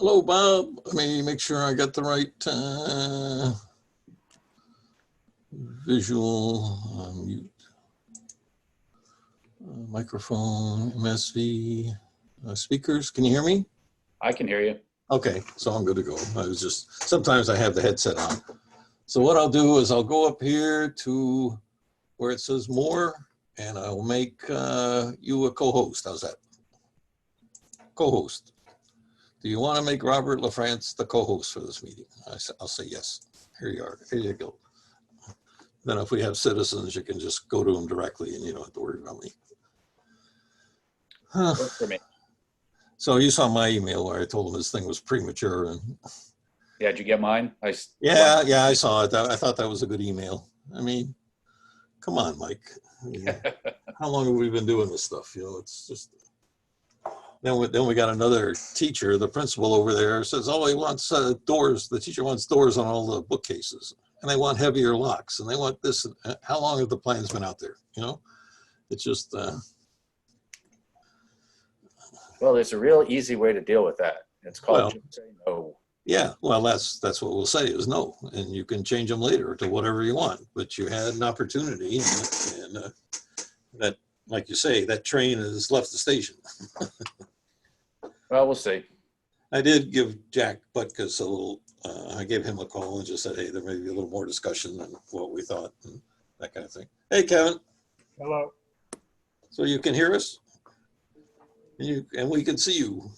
Hello, Bob. Let me make sure I got the right visual mute. Microphone, MSV, speakers. Can you hear me? I can hear you. Okay, so I'm good to go. I was just, sometimes I have the headset on. So what I'll do is I'll go up here to where it says more, and I'll make you a co-host. How's that? Co-host. Do you want to make Robert LaFrance the co-host for this meeting? I'll say yes. Here you are. Here you go. Then if we have citizens, you can just go to them directly and you don't have to worry about me. Huh. Work for me. So you saw my email where I told him this thing was premature. And Yeah, did you get mine? yeah, I saw it. I thought that was a good email. I mean, come on, Mike. I mean, how long have we been doing this stuff? You know, it's just. Then we got another teacher, the principal over there says, oh, he wants doors. The teacher wants doors on all the bookcases, and they want heavier locks, and they want this. How long have the plans been out there? You know, it's just. Well, there's a real easy way to deal with that. It's called just say no. Yeah, well, that's what we'll say is no, and you can change them later to whatever you want. But you had an opportunity, and that, like you say, that train has left the station. Well, we'll see. I did give Jack Butkus a little, I gave him a call and just said, hey, there may be a little more discussion than what we thought and that kind of thing. Hey, Kevin. Hello. So you can hear us? And we can see you.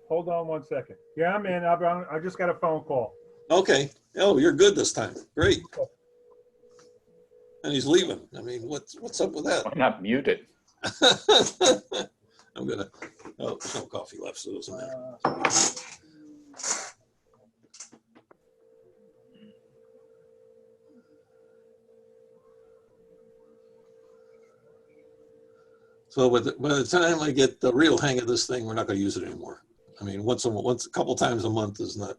Hold on 1 second. Yeah, I'm in. I just got a phone call. Okay. Oh, you're good this time. Great. And he's leaving. I mean, what's up with that? Why not mute it? I'm gonna. Oh, there's no coffee left, so it doesn't matter. So by the time I get the real hang of this thing, we're not going to use it anymore. I mean, once a couple times a month is not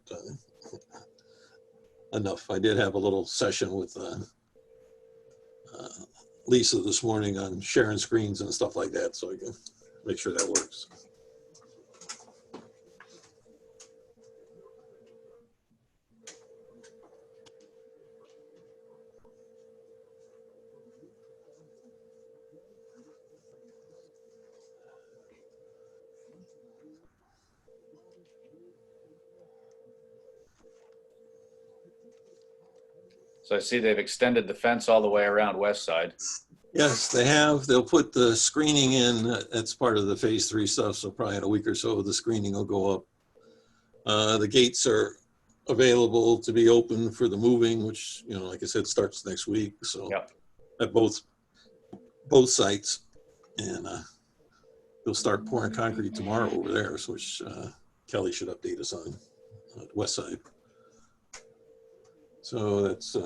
enough. I did have a little session with Lisa this morning on sharing screens and stuff like that, so I can make sure that works. So I see they've extended the fence all the way around West Side. Yes, they have. They'll put the screening in. That's part of the phase 3 stuff. So probably in a week or so, the screening will go up. The gates are available to be open for the moving, which, you know, like I said, starts next week. So Yep. At both sites, and they'll start pouring concrete tomorrow over there, so which Kelly should update us on the West Side. So that's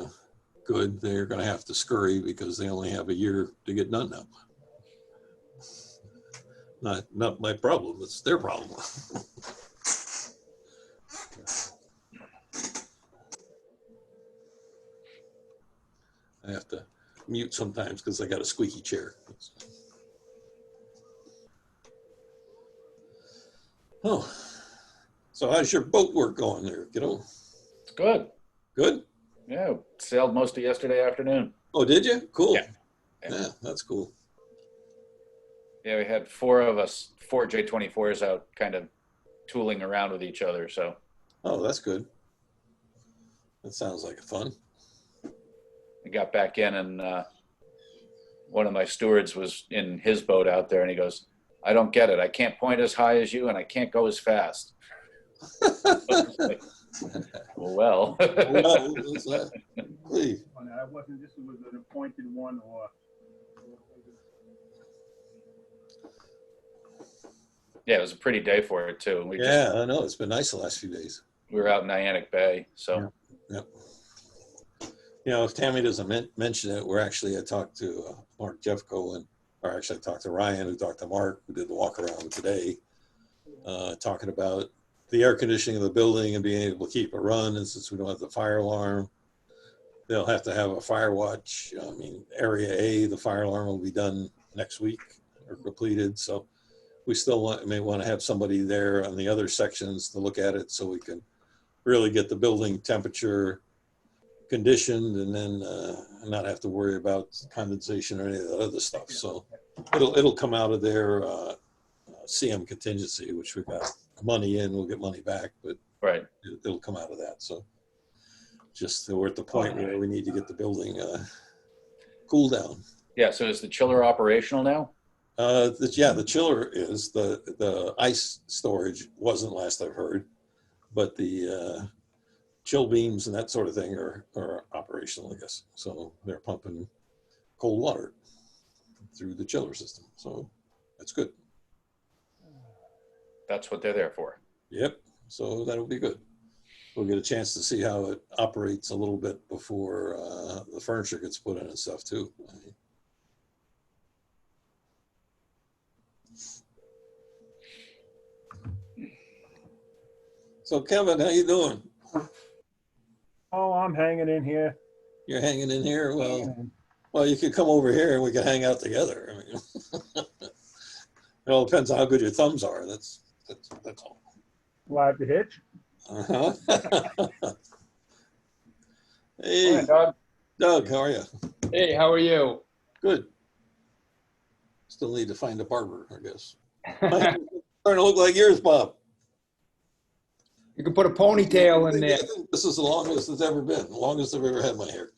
good. They're going to have to scurry because they only have a year to get done now. Not my problem. It's their problem. I have to mute sometimes because I got a squeaky chair. Oh, so how's your boat work going there, kiddo? It's good. Good? Yeah, sailed most of yesterday afternoon. Oh, did you? Cool. Yeah, that's cool. Yeah, we had 4 of us, 4 J24s out kind of tooling around with each other, so. Oh, that's good. That sounds like fun. We got back in and one of my stewards was in his boat out there and he goes, I don't get it. I can't point as high as you and I can't go as fast. Like, well. Well, what's that? Please. I wasn't, this was an appointed one or. Yeah, it was a pretty day for it too. I know. It's been nice the last few days. We were out in Niantic Bay, so. Yep. You know, if Tammy doesn't mention it, I talked to Mark Jeffco, or actually I talked to Ryan, who talked to Mark, who did the walk around today, talking about the air conditioning of the building and being able to keep it run. And since we don't have the fire alarm, they'll have to have a fire watch. I mean, area A, the fire alarm will be done next week or completed. So we still may want to have somebody there on the other sections to look at it so we can really get the building temperature conditioned and then not have to worry about condensation or any of that other stuff. So it'll come out of their CM contingency, which we've got money in, we'll get money back, but Right. it'll come out of that. So just we're at the point where we need to get the building cooled down. Yeah, so is the chiller operational now? The chiller is. The ice storage wasn't, last I've heard, but the chill beams and that sort of thing are operational, I guess. So they're pumping cold water through the chiller system. So that's good. That's what they're there for. Yep. So that'll be good. We'll get a chance to see how it operates a little bit before the furniture gets put in and stuff too. So Kevin, how you doing? Oh, I'm hanging in here. You're hanging in here? Well, you could come over here and we could hang out together. I mean, it all depends on how good your thumbs are. That's all. Live to Hitch. Uh-huh. Hey, Hey, Doug. Doug, how are you? Hey, how are you? Good. Still need to find a barber, I guess. Starting to look like yours, Bob. You can put a ponytail in there. This is the longest it's ever been, the longest I've ever had my hair.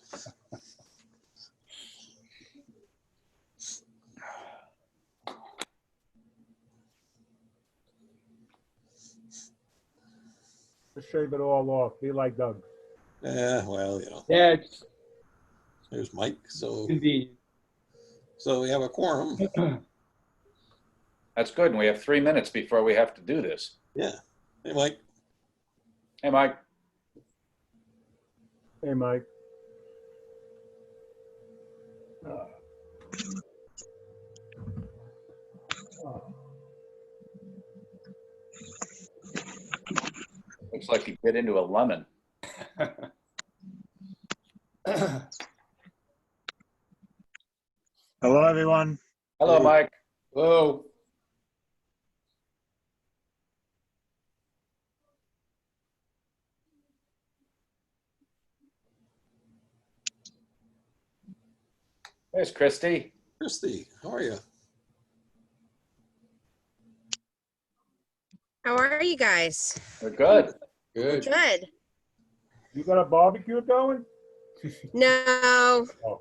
Just shave it all off. Be like Doug. Yeah, well, you know, Yeah, it's there's Mike. So convenient. we have a quorum. That's good. And we have 3 minutes before we have to do this. Yeah. Hey, Mike. Hey, Mike. Hey, Mike. Looks like you bit into a lemon. Hello, everyone. Hello, Hey. Mike. Whoa. There's Christy. Christy, how are you? How are you guys? We're good. Good. Good. You got a barbecue going? No, Oh.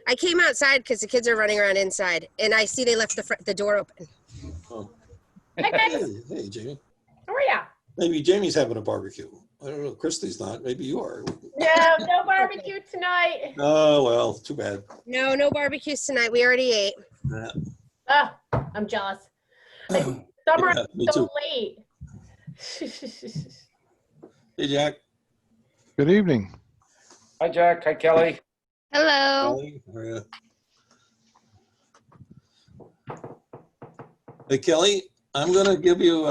I came outside because the kids are running around inside, and I see they left the door open. Oh. Hey guys, Hey, Jamie. how are ya? Maybe Jamie's having a barbecue. I don't know. Christy's not. Maybe you are. No barbecue tonight. Oh, well, too bad. No barbecues tonight. We already ate. Yeah. Ah, I'm jealous. Summer Yeah, me is so too. late. Hey, Jack. Good evening. Hi, Jack. Hi, Kelly. Hello. Kelly, how are you? Hey, Kelly, I'm going to give you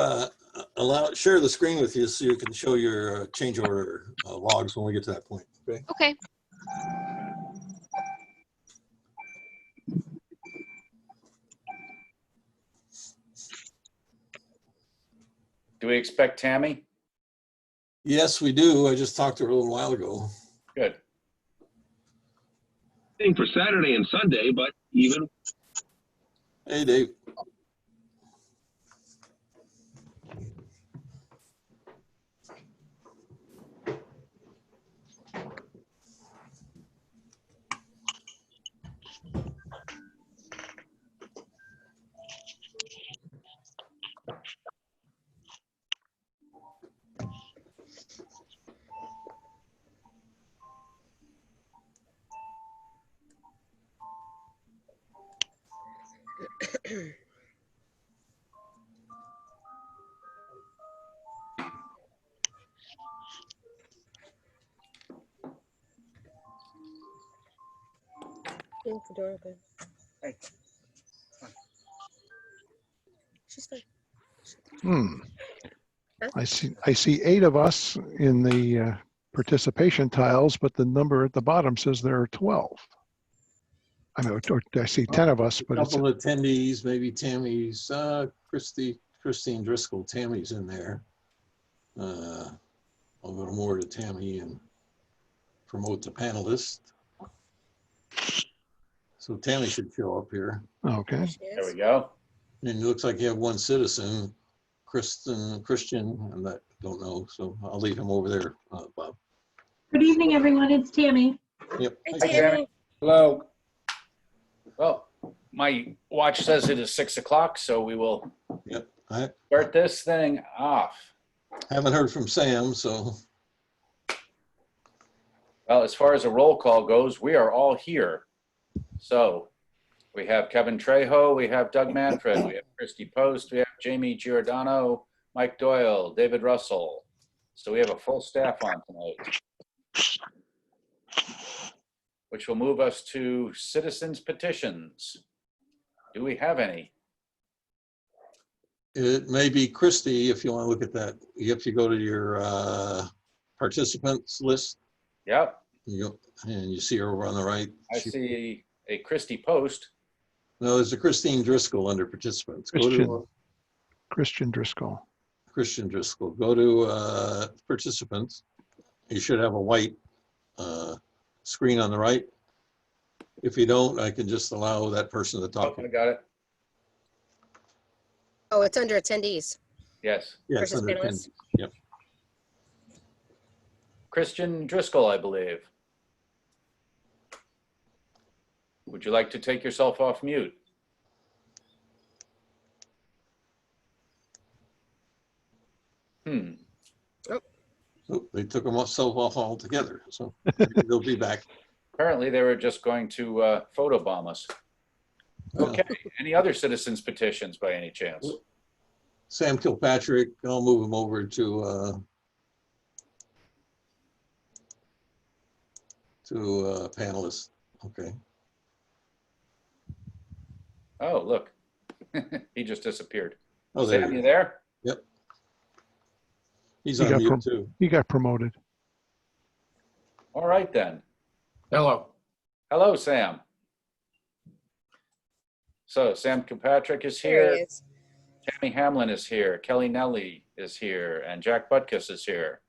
share the screen with you so you can show your change order logs when we get to that point. Okay. Okay. Do we expect Tammy? Yes, we do. I just talked to her a little while ago. Good. Thing for Saturday and Sunday, but even Hey, Dave. Leave the door open. Hey. She's fine. Hmm. Huh? I see 8 of us in the participation tiles, but the number at the bottom says there are 12. I know, I see 10 of us, but it's, Couple of attendees, maybe Tammy's, Christine Driscoll, Tammy's in there. I'll go more to Tammy and promote the panelist. So Tammy should show up here. okay. She There is. we go. And it looks like you have one citizen, Christian, and I don't know, so I'll leave him over there, Bob. Good evening, everyone. It's Tammy. Yep. Hi, Hi, Tammy. Hello. Well, my watch says it is 6 o'clock, so we will Yep. I start this thing off. haven't heard from Sam, so Well, as far as a roll call goes, we are all here. So we have Kevin Trejo, we have Doug Manfred, we have Christy Post, we have Jamie Giordano, Mike Doyle, David Russell. So we have a full staff on tonight, which will move us to citizens petitions. Do we have any? it may be Christie if you want to look at that. If you go to your participants list, Yep, and you see her over on the right. I see a Christy Post. No, there's a Christine Driscoll under participants. Go to Christian Driscoll. Christian Driscoll. Go to participants. You should have a white screen on the right. If you don't, I can just allow that person to talk. I got it. Oh, it's under attendees. Yes. Yes, Versus under panelists. 10. Yep. Christian Driscoll, I believe. Would you like to take yourself off mute? Oh, they took themselves off altogether, so maybe they'll be back. Apparently, they were just going to photobomb us. Okay, any other citizens petitions by any chance? Sam Kilpatrick, I'll move him over to panelist. Okay. Oh, look, he just disappeared. Oh, there Sam, he you is. there? He's He on got mute too. He got promoted. All right then. Hello. Hello, Sam. So Sam Kilpatrick is There he here. is. Tammy Hamlin is here. Kelly Nelly is here, and Jack Butkus is here.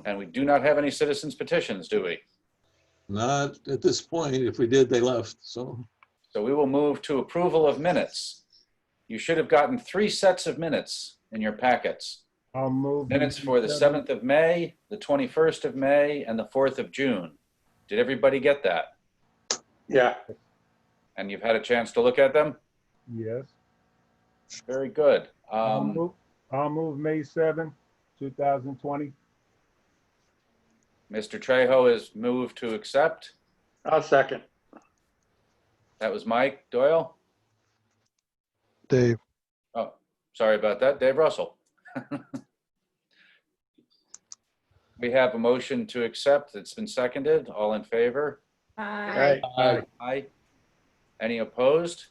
And we do not have any citizens petitions, do we? Not at this point. If we did, they left. So So we will move to approval of minutes. You should have gotten 3 sets of minutes in your packets. I'll move. Minutes for the 7th of May, the 21st of May, and the 4th of June. Did everybody get that? Yeah. And you've had a chance to look at them? Yes. Very good. I'll move May 7, 2020. Mr. Trejo is moved to accept. I'll second. That was Mike Doyle. Dave, Oh, sorry about that. Dave Russell. We have a motion to accept. It's been seconded. All in favor? Aye. Aye. Any opposed?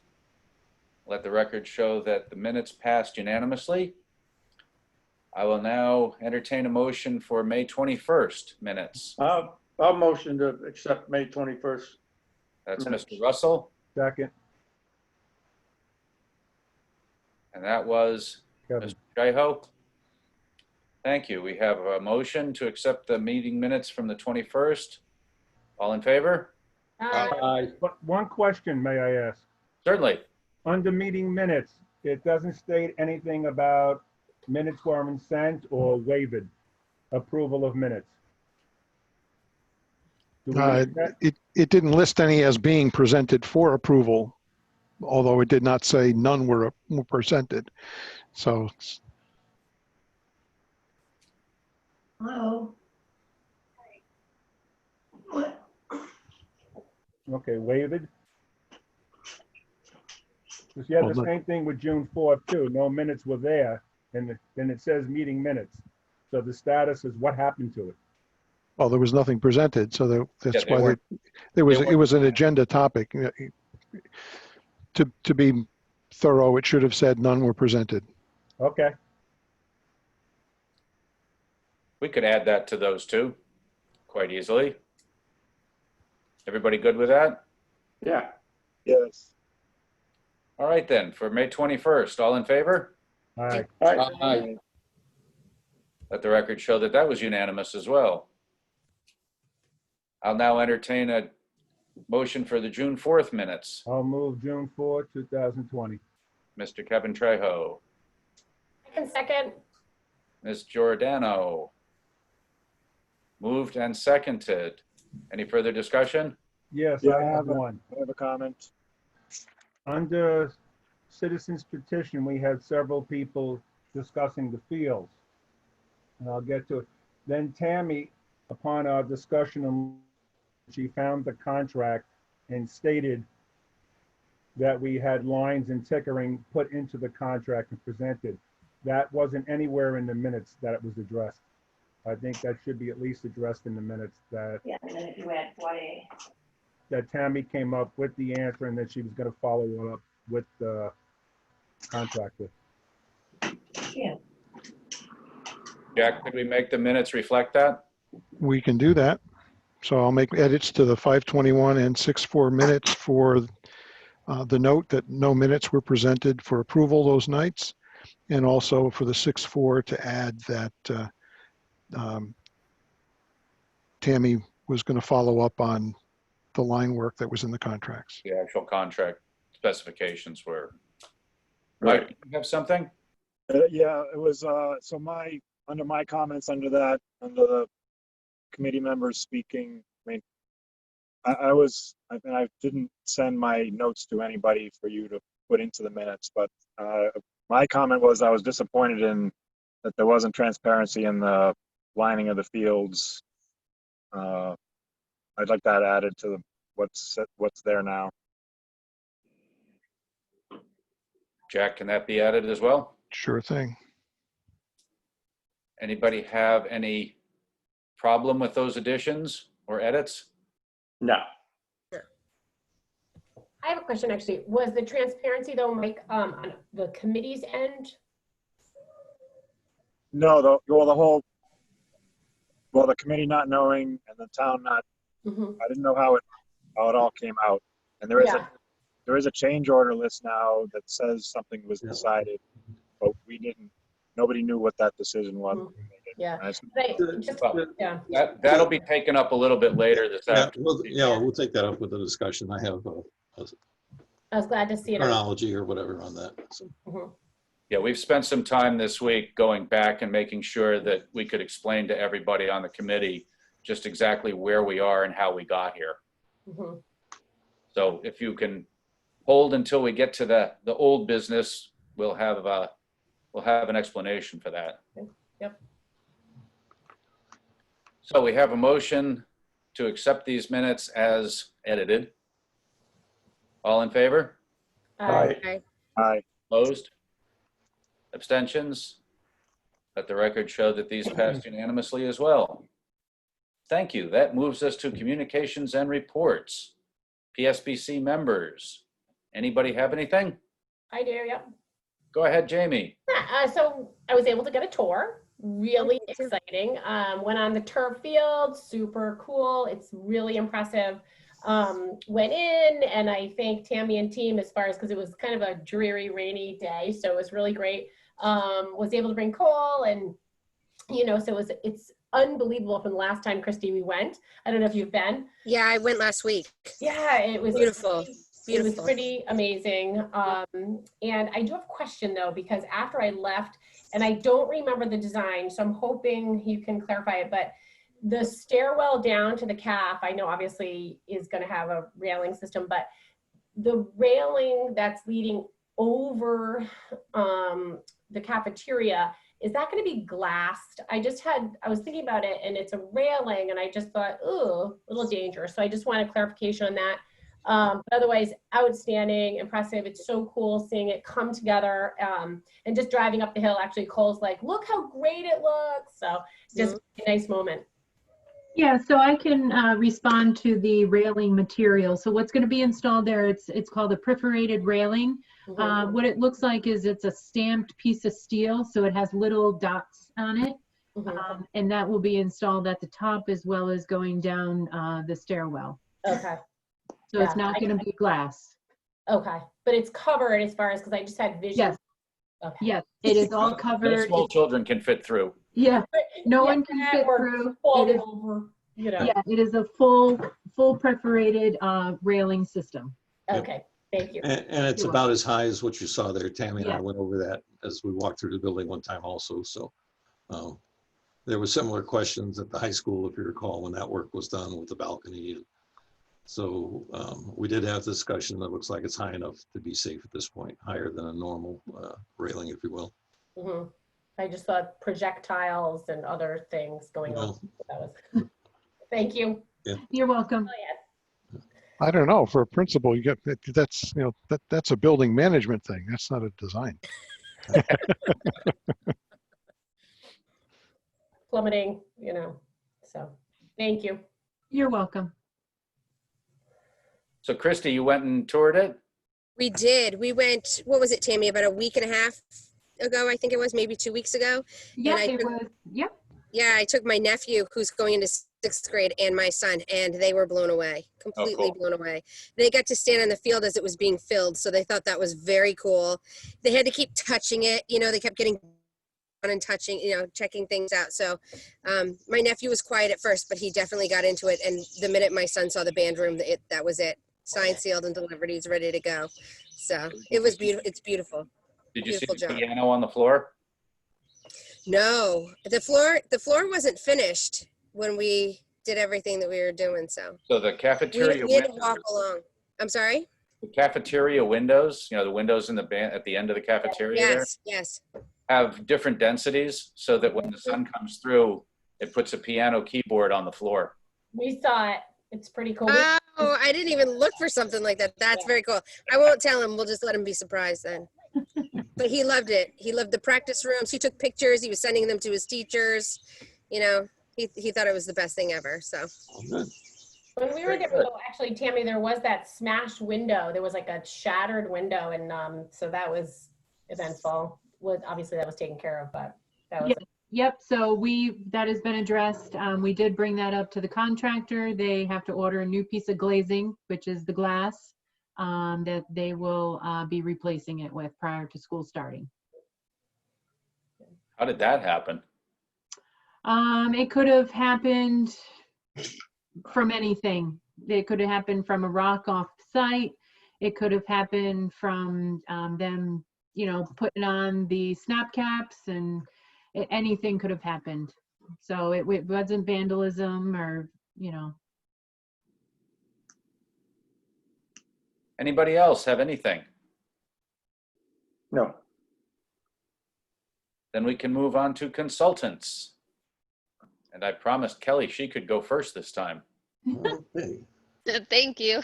Let the record show that the minutes passed unanimously. I will now entertain a motion for May 21st minutes. I'll motion to accept May 21st. That's Minutes. Mr. Russell, Second, and that was Kevin. Mr. Trejo. Thank you. We have a motion to accept the meeting minutes from the 21st. All in favor? Aye. But one question, may I ask? Certainly. Under meeting minutes, it doesn't state anything about minutes were sent or waived, approval of minutes. Do we need that? it didn't list any as being presented for approval, although it did not say none were presented. So Hello. What? Okay, waived. Because you have Well, the same thing with June 4th too. No minutes were there, and then it says meeting minutes. So the status is what happened to it. well, there was nothing presented, so that's they why weren't- it was weren't- an agenda topic. To be thorough, it should have said none were presented. Okay, We could add that to those two quite easily. Everybody good with that? Yeah. Yes. All right then, for May 21st, all in favor? All right. All right. Aye. Let the record show that that was unanimous as well. I'll now entertain a motion for the June 4th minutes. I'll move June 4, 2020. Mr. Kevin Trejo, I can second. Ms. Giordano. Moved and seconded. Any further discussion? Yes, Yeah, I have one. I have a comment. Under citizens petition, we had several people discussing the fields. And I'll get to it. Then Tammy, upon our discussion, she found the contract and stated that we had lines and tickering put into the contract and presented. That wasn't anywhere in the minutes that it was addressed. I think that should be at least addressed in the minutes that, Yeah, and then if you add 4A. that Tammy came up with the answer and that she was gonna follow up with the contractor. Yeah. Jack, could we make the minutes reflect that? We can do that. So I'll make edits to the 521 and 6-4 minutes for the note that no minutes were presented for approval those nights. And also for the 6-4 to add that Tammy was going to follow up on the line work that was in the contracts. The actual contract specifications were. Right. Mike, you have something? Yeah, it was, so under my comments under the committee members speaking, I mean, I didn't send my notes to anybody for you to put into the minutes, but my comment was I was disappointed in that there wasn't transparency in the lining of the fields. I'd like that added to what's there now. Jack, can that be added as well? Sure thing. Anybody have any problem with those additions or edits? No. I have a question, actually. Was the transparency though, Mike, on the committee's end? No, the committee not knowing and the town not, I didn't know how it all came out. And there is a change order list now that says something was decided, but nobody knew what that decision was. Yeah. That'll be taken up a little bit later this afternoon. We'll take that up with the discussion. I have I was glad to see it. chronology or whatever on that. So. Yeah, we've spent some time this week going back and making sure that we could explain to everybody on the committee just exactly where we are and how we got here. So if you can hold until we get to the old business, we'll have an explanation for that. Yep. So we have a motion to accept these minutes as edited. All in favor? Aye. Aye. Opposed? Abstentions? Let the record show that these passed unanimously as well. Thank you. That moves us to communications and reports. PSBC members. Anybody have anything? I do, yep. Go ahead, Jamie. So I was able to get a tour. Really exciting. Went on the turf field, super cool. It's really impressive. Went in and I thanked Tammy and team as far as, because it was kind of a dreary, rainy day. So it was really great. Was able to bring Cole and, so it's unbelievable from the last time, Christy, we went. I don't know if you've been. Yeah, I went last week. Yeah, it was beautiful. It was pretty amazing. And I do have a question though, because after I left, and I don't remember the design, so I'm hoping you can clarify it, but the stairwell down to the calf, I know obviously is going to have a railing system, but the railing that's leading over the cafeteria, is that going to be glassed? I was thinking about it and it's a railing and I just thought, ooh, a little dangerous. So I just wanted clarification on that. But otherwise, outstanding, impressive. It's so cool seeing it come together and just driving up the hill. Actually, Cole's like, look how great it looks. So just a nice moment. Yeah, so I can respond to the railing material. So what's going to be installed there, it's called a perforated railing. What it looks like is it's a stamped piece of steel, so it has little dots on it. And that will be installed at the top as well as going down the stairwell. Okay. So it's not going to be glass. Okay, but it's covered as far as, because I just had vision. Yes. Okay. Yes, it is all No covered. small children can fit through. Yeah, no Yeah, one can fit or through. fall It is, over, you know. yeah, it is a full perforated railing system. Okay, thank you. And it's You're about as high as what you saw there. Tammy and I Yeah. went over that as we walked through the building one time also. So there were similar questions at the high school, if you recall, when that work was done with the balcony. So we did have the discussion that looks like it's high enough to be safe at this point, higher than a normal railing, if you will. Mm-hmm. I just thought projectiles and other things going on. So that was, thank you. Yeah. You're welcome. Oh, yes. I don't know, for a principal, you get, that's, you know, that's a building management thing. That's not a design. Plummeting, you know, so thank you. You're welcome. So Christy, you went and toured it? We did. We went, what was it, Tammy, about a week and a half ago, I think it was, maybe 2 weeks ago. Yeah, And I it took- was, yep. Yeah, I took my nephew who's going into 6th grade and my son, and they were blown away, completely cool. blown away. They got to stand on the field as it was being filled, so they thought that was very cool. They had to keep touching it, you know, they kept getting on and touching, you know, checking things out. So my nephew was quiet at first, but he definitely got into it. And the minute my son saw the band room, that was it. Signed, sealed, and delivered. He's ready to go. So it was beautiful. It's beautiful. Did you see Beautiful the job. piano on the floor? No, the floor wasn't finished when we did everything that we were doing. So So the we cafeteria had to windows, walk along. I'm sorry. the cafeteria windows, you know, the windows in the band at the end of the cafeteria there, Yes, yes. have different densities so that when the sun comes through, it puts a piano keyboard on the floor. We saw it. It's pretty cool. Oh, I didn't even look for something like that. That's very cool. I won't tell him. We'll just let him be surprised then. But he loved it. He loved the practice rooms. He took pictures. He was sending them to his teachers. You know, he thought it was the best thing ever. So Good. When we were there, though, actually, Tammy, there was that smashed window. There was like a shattered window, and so that was eventful. Obviously that was taken care of, but that was. Yep, so that has been addressed. We did bring that up to the contractor. They have to order a new piece of glazing, which is the glass, that they will be replacing it with prior to school starting. How did that happen? It could have happened from anything. It could have happened from a rock off site. It could have happened from them, you know, putting on the snap caps, and anything could have happened. So it wasn't vandalism or, you know. Anybody else have anything? No. Then we can move on to consultants. And I promised Kelly she could go first this time. Okay. Thank you.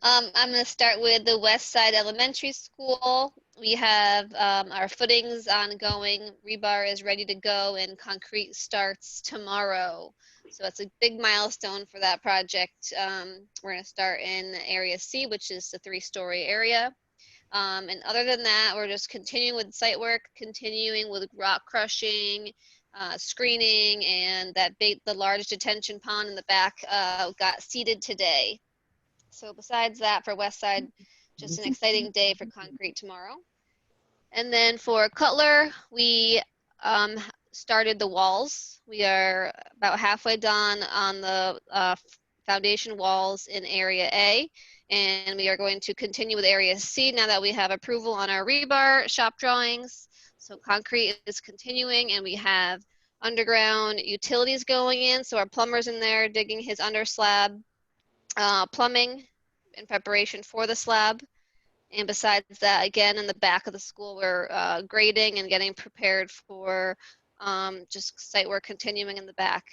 I'm going to start with the West Side Elementary School. We have our footings ongoing. Rebar is ready to go and concrete starts tomorrow. So it's a big milestone for that project. We're going to start in Area C, which is the 3-story area. And other than that, we're just continuing with site work, continuing with rock crushing, screening, and the large detention pond in the back got seeded today. So besides that, for West Side, just an exciting day for concrete tomorrow. And then for Cutler, we started the walls. We are about halfway done on the foundation walls in Area A, and we are going to continue with Area C now that we have approval on our rebar shop drawings. So concrete is continuing, and we have underground utilities going in. So our plumber's in there digging his under slab plumbing in preparation for the slab. And besides that, again, in the back of the school, we're grading and getting prepared for just site work continuing in the back.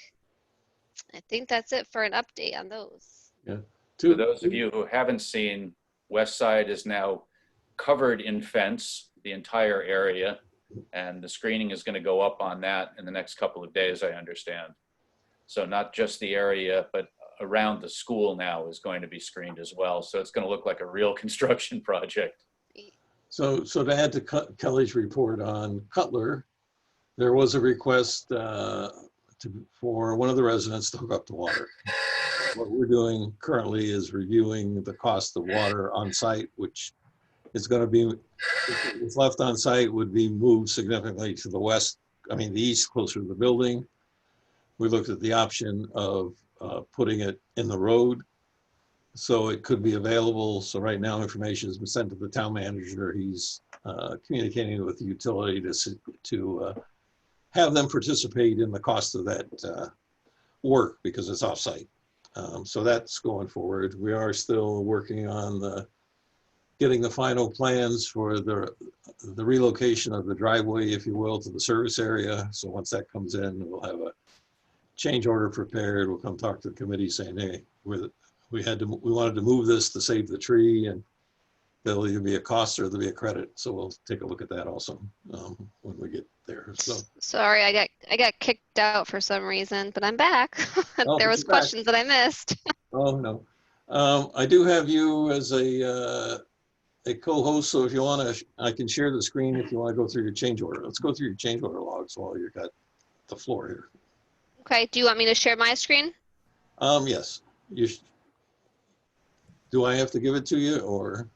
I think that's it for an update on those. Yeah. To those of you who haven't seen, West Side is now covered in fence, the entire area, and the screening is going to go up on that in the next couple of days, I understand. So not just the area, but around the school now is going to be screened as well. So it's going to look like a real construction project. So to add to Kelly's report on Cutler, there was a request for one of the residents to hook up to water. what we're doing currently is reviewing the cost of water on site, which is going to be, if it's left on site, would be moved significantly to the west, the east, closer to the building. We looked at the option of putting it in the road, so it could be available. So right now, information has been sent to the town manager. He's communicating with the utility to have them participate in the cost of that work because it's off-site. So that's going forward. We are still working on getting the final plans for the relocation of the driveway, if you will, to the service area. So once that comes in, we'll have a change order prepared. We'll come talk to the committee saying, hey, we wanted to move this to save the tree, and there'll either be a cost or there'll be a credit. So we'll take a look at that also when we get there. So Sorry, I got kicked out for some reason, but I'm back. Oh, There was you're back. questions that I missed. Oh, no. I do have you as a co-host, so if you want to, I can share the screen if you want to go through your change order. Let's go through your change order logs while you've got the floor here. Okay, do you want me to share my screen? Yes. Do I have to give it to you, or?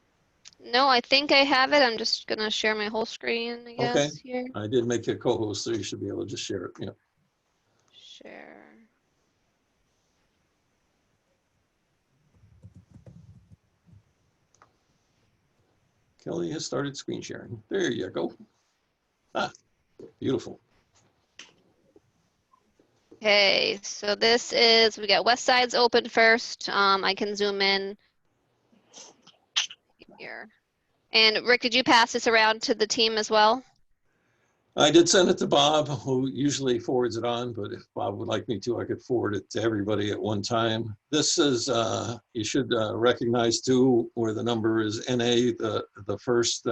No, I think I have it. I'm just gonna share my whole screen, I guess, Okay. here. I did make you a co-host, so you should be able to just share it. Yeah. Share. Kelly has started screen sharing. There you go. Ah, beautiful. Okay, so this is, we got west side's open first. I can zoom in here. And Rick, did you pass this around to the team as well? I did send it to Bob, who usually forwards it on, but if Bob would like me to, I could forward it to everybody at one time. This is, you should recognize too, where the number is NA, the first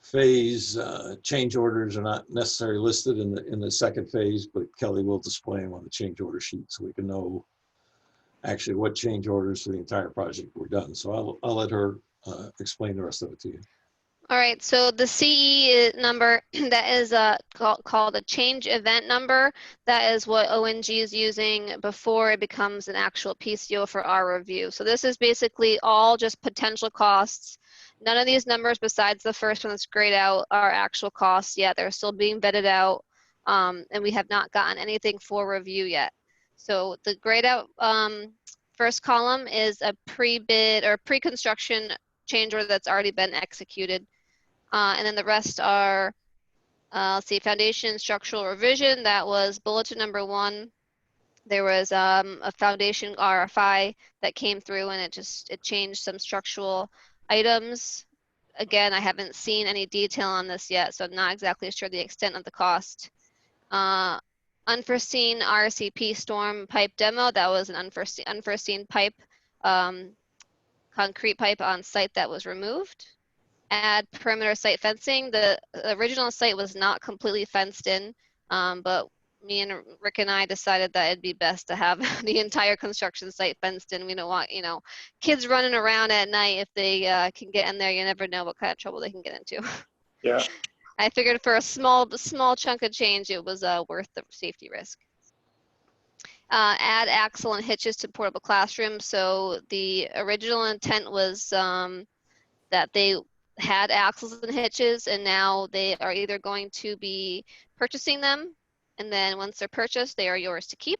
phase change orders are not necessarily listed in the second phase, but Kelly will display them on the change order sheet so we can know actually what change orders for the entire project were done. So I'll let her explain the rest of it to you. All right, so the CE number, that is called a change event number. That is what ONG is using before it becomes an actual PCO for our review. So this is basically all just potential costs. None of these numbers besides the first one that's grayed out are actual costs yet. They're still being vetted out, and we have not gotten anything for review yet. So the grayed out first column is a pre-bid or pre-construction change order that's already been executed. And then the rest are, let's see, foundation structural revision. That was bulletin number 1. There was a foundation RFI that came through, and it changed some structural items. Again, I haven't seen any detail on this yet, so I'm not exactly sure the extent of the cost. Unforeseen RCP storm pipe demo. That was an unforeseen pipe, concrete pipe on site that was removed. Add perimeter site fencing. The original site was not completely fenced in, but me and Rick and I decided that it'd be best to have the entire construction site fenced in. We don't want, kids running around at night. If they can get in there, you never know what kind of trouble they can get into. Yeah. I figured for a small chunk of change, it was worth the safety risk. Add axle and hitches to portable classroom. So the original intent was that they had axles and hitches, and now they are either going to be purchasing them, and then once they're purchased, they are yours to keep,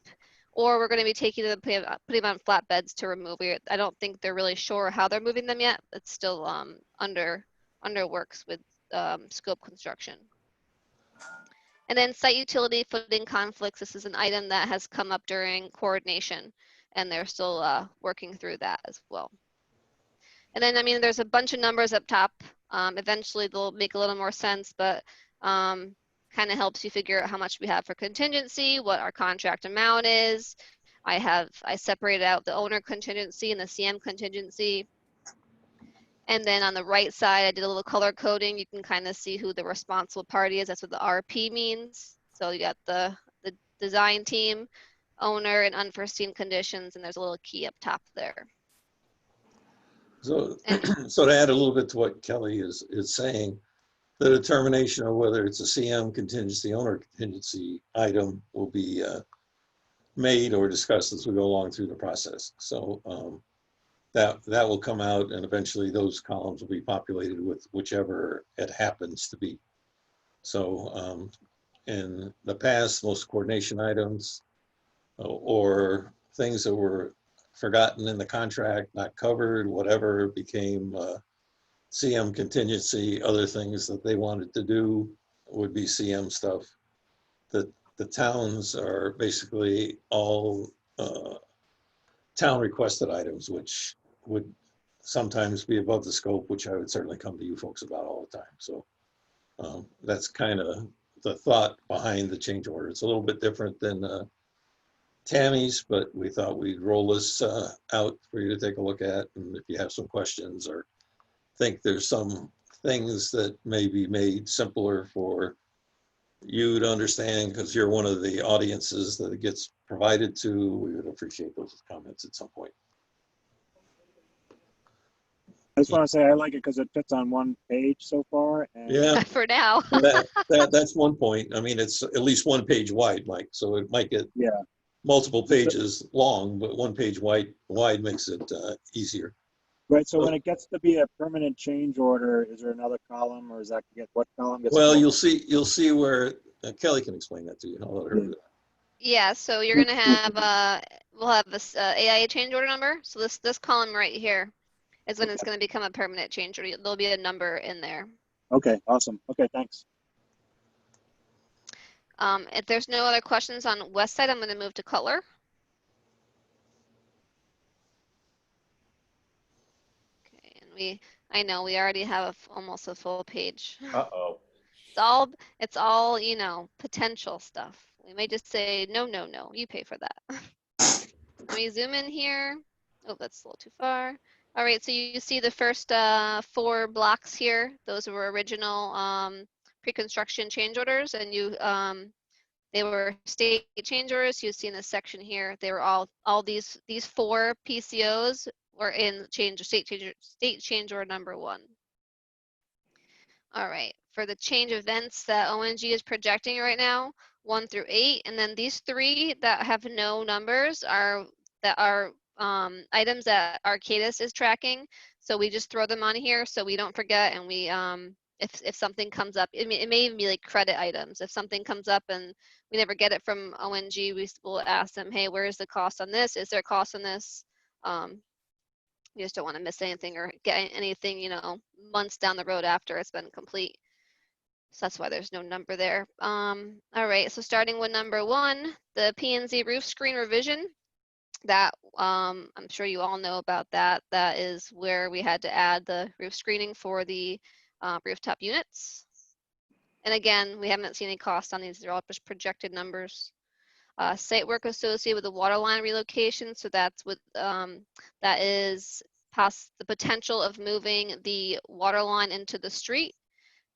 or we're going to be taking them, putting them on flatbeds to remove. I don't think they're really sure how they're moving them yet. It's still under works with scope construction. And then site utility footing conflicts. This is an item that has come up during coordination, and they're still working through that as well. And then, there's a bunch of numbers up top. Eventually, they'll make a little more sense, but kind of helps you figure out how much we have for contingency, what our contract amount is. I separated out the owner contingency and the CM contingency. And then on the right side, I did a little color coding. You can kind of see who the responsible party is. That's what the RP means. So you got the design team, owner, and unforeseen conditions, and there's a little key up top there. So to add a little bit to what Kelly is saying, the determination of whether it's a CM contingency, owner contingency item will be made or discussed as we go along through the process. So that will come out, and eventually those columns will be populated with whichever it happens to be. So in the past, most coordination items or things that were forgotten in the contract, not covered, whatever, became CM contingency. Other things that they wanted to do would be CM stuff. The towns are basically all town requested items, which would sometimes be above the scope, which I would certainly come to you folks about all the time. So that's kind of the thought behind the change order. It's a little bit different than Tammy's, but we thought we'd roll this out for you to take a look at. And if you have some questions or think there's some things that may be made simpler for you to understand, because you're one of the audiences that it gets provided to, we would appreciate those comments at some point. I just want to say I like it because it fits on one page so far. And Yeah, For now. that's one point. I mean, it's at least one page wide, Mike, so it might get multiple pages long, but one page wide makes it easier. Right. So when it gets to be a permanent change order, is there another column, or is that what column gets? Well, you'll see where Kelly can explain that to you. I'll let her do that. Yeah, so you're gonna have we'll have this AIA change order number. So this column right here is when it's gonna become a permanent change order. There'll be a number in there. Okay, awesome. Okay, thanks. If there's no other questions on West Side, I'm gonna move to Cutler. Okay, and I know we already have almost a full page. Uh-oh. It's all, you know, potential stuff. We may just say, no, you pay for that. Let me zoom in here. Oh, that's a little too far. All right, so you see the first 4 blocks here. Those were original pre-construction change orders, and they were state change orders. You see in this section here, they were all these 4 PCOs were in state change order number 1. All right, for the change events that ONG is projecting right now, 1 through 8, and then these 3 that have no numbers are items that Arcadis is tracking. So we just throw them on here so we don't forget, and we if something comes up, it may even be like credit items. If something comes up and we never get it from ONG, we will ask them, hey, where is the cost on this? Is there a cost on this? You just don't want to miss anything or get anything, you know, months down the road after it's been complete. So that's why there's no number there. All right, so starting with number 1, the P&Z roof screen revision. That I'm sure you all know about that. That is where we had to add the roof screening for the rooftop units. And again, we haven't seen any cost on these. They're all just projected numbers. Site work associated with the water line relocation. So that's with that is past the potential of moving the water line into the street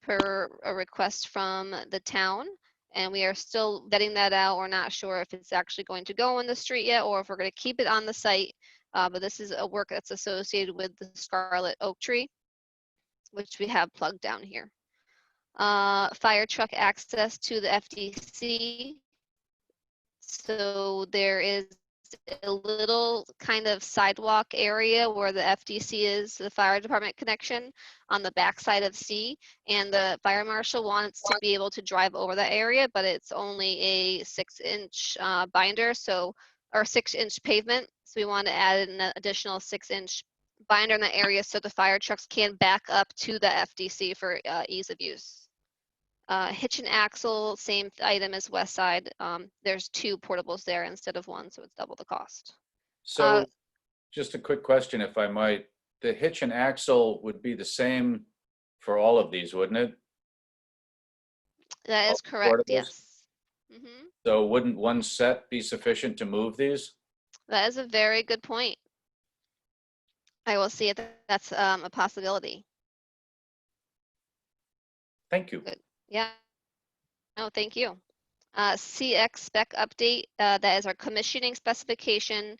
per a request from the town. And we are still vetting that out. We're not sure if it's actually going to go in the street yet or if we're going to keep it on the site. But this is a work that's associated with the scarlet oak tree, which we have plugged down here. Firetruck access to the FDC. So there is a little kind of sidewalk area where the FDC is, the fire department connection, on the backside of C, and the fire marshal wants to be able to drive over that area, but it's only a 6-inch binder, so, or 6-inch pavement. So we want to add an additional 6-inch binder in that area so the fire trucks can back up to the FDC for ease of use. Hitch and axle, same item as West Side. There's 2 portables there instead of 1, so it's double the cost. So just a quick question, if I might. The hitch and axle would be the same for all of these, wouldn't it? That is correct, yes. Mm-hmm. So wouldn't one set be sufficient to move these? That is a very good point. I will see if that's a possibility. Thank you. Good. Yeah. No, thank you. CX spec update, that is our commissioning specification.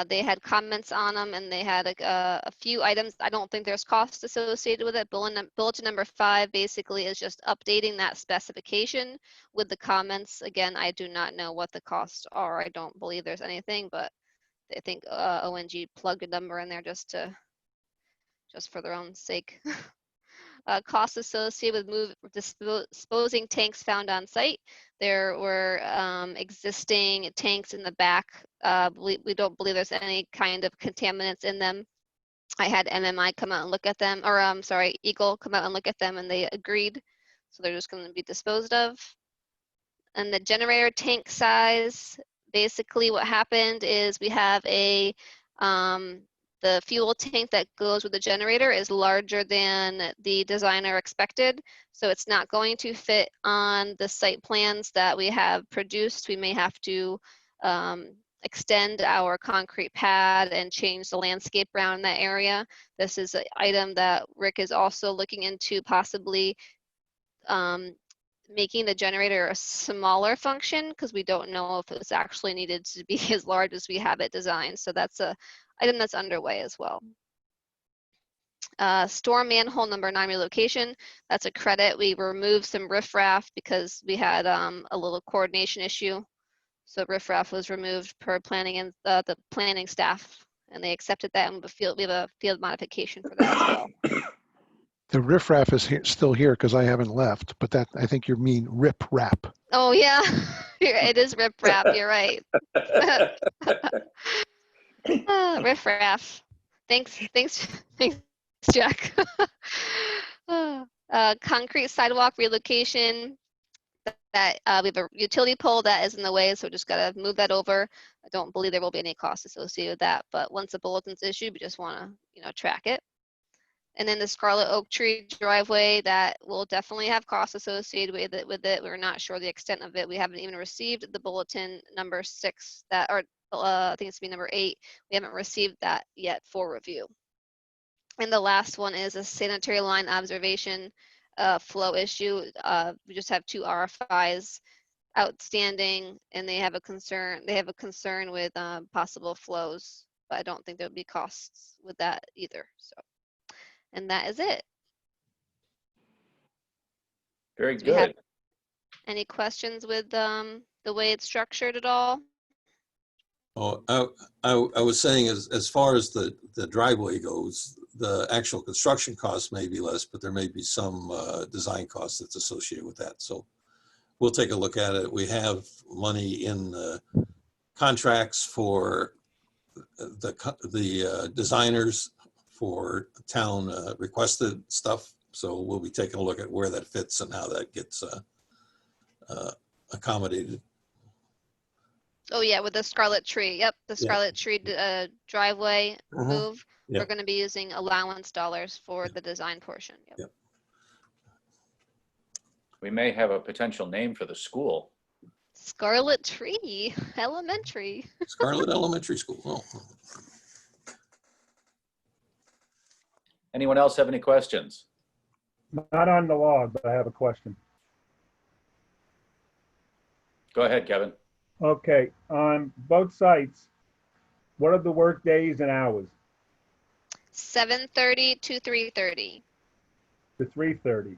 They had comments on them, and they had a few items. I don't think there's cost associated with it. Bulletin number 5 basically is just updating that specification with the comments. Again, I do not know what the costs are. I don't believe there's anything, but I think ONG plugged a number in there just for their own sake. Costs associated with disposing tanks found on site. There were existing tanks in the back. We don't believe there's any kind of contaminants in them. I had MMI come out and look at them, or Eagle come out and look at them, and they agreed. So they're just going to be disposed of. And the generator tank size, basically what happened is we have the fuel tank that goes with the generator is larger than the designer expected. So it's not going to fit on the site plans that we have produced. We may have to extend our concrete pad and change the landscape around that area. This is an item that Rick is also looking into, possibly making the generator a smaller function, because we don't know if it's actually needed to be as large as we have it designed. So that's a item that's underway as well. Storm manhole number 9 relocation. That's a credit. We removed some riffraff because we had a little coordination issue. So riffraff was removed per planning and the planning staff, and they accepted that, and we have a field modification for that as well. The riffraff is still here because I haven't left, but that, I think you mean rip rap. Oh yeah, it is riffraff. You're right. Riffraff. Thanks, Jack. Concrete sidewalk relocation. That we have a utility pole that is in the way, so just gotta move that over. I don't believe there will be any cost associated with that, but once the bulletin's issued, we just want to, track it. And then the Scarlet Oak Tree driveway, that will definitely have costs associated with it. We're not sure the extent of it. We haven't even received the bulletin number 6 I think it's number 8. We haven't received that yet for review. And the last one is a sanitary line observation flow issue. We just have 2 RFIs outstanding, and they have a concern. They have a concern with possible flows, but I don't think there would be costs with that either. So, and that is it. Very good. Any questions with the way it's structured at all? Oh, I was saying as far as the driveway goes, the actual construction costs may be less, but there may be some design costs that's associated with that. So we'll take a look at it. We have money in the contracts for the designers for town requested stuff. So we'll be taking a look at where that fits and how that gets accommodated. Oh yeah, with the Scarlet Tree. Yep, the Scarlet Tree driveway move. Yep. We're going to be using allowance dollars for the design portion. Yep. We may have a potential name for the school. Scarlet Tree Elementary. Scarlet Elementary School. Oh. Anyone else have any questions? Not on the log, but I have a question. Go ahead, Kevin. Okay, on both sites, what are the work days and hours? 7:30 to 3:30. To 3:30.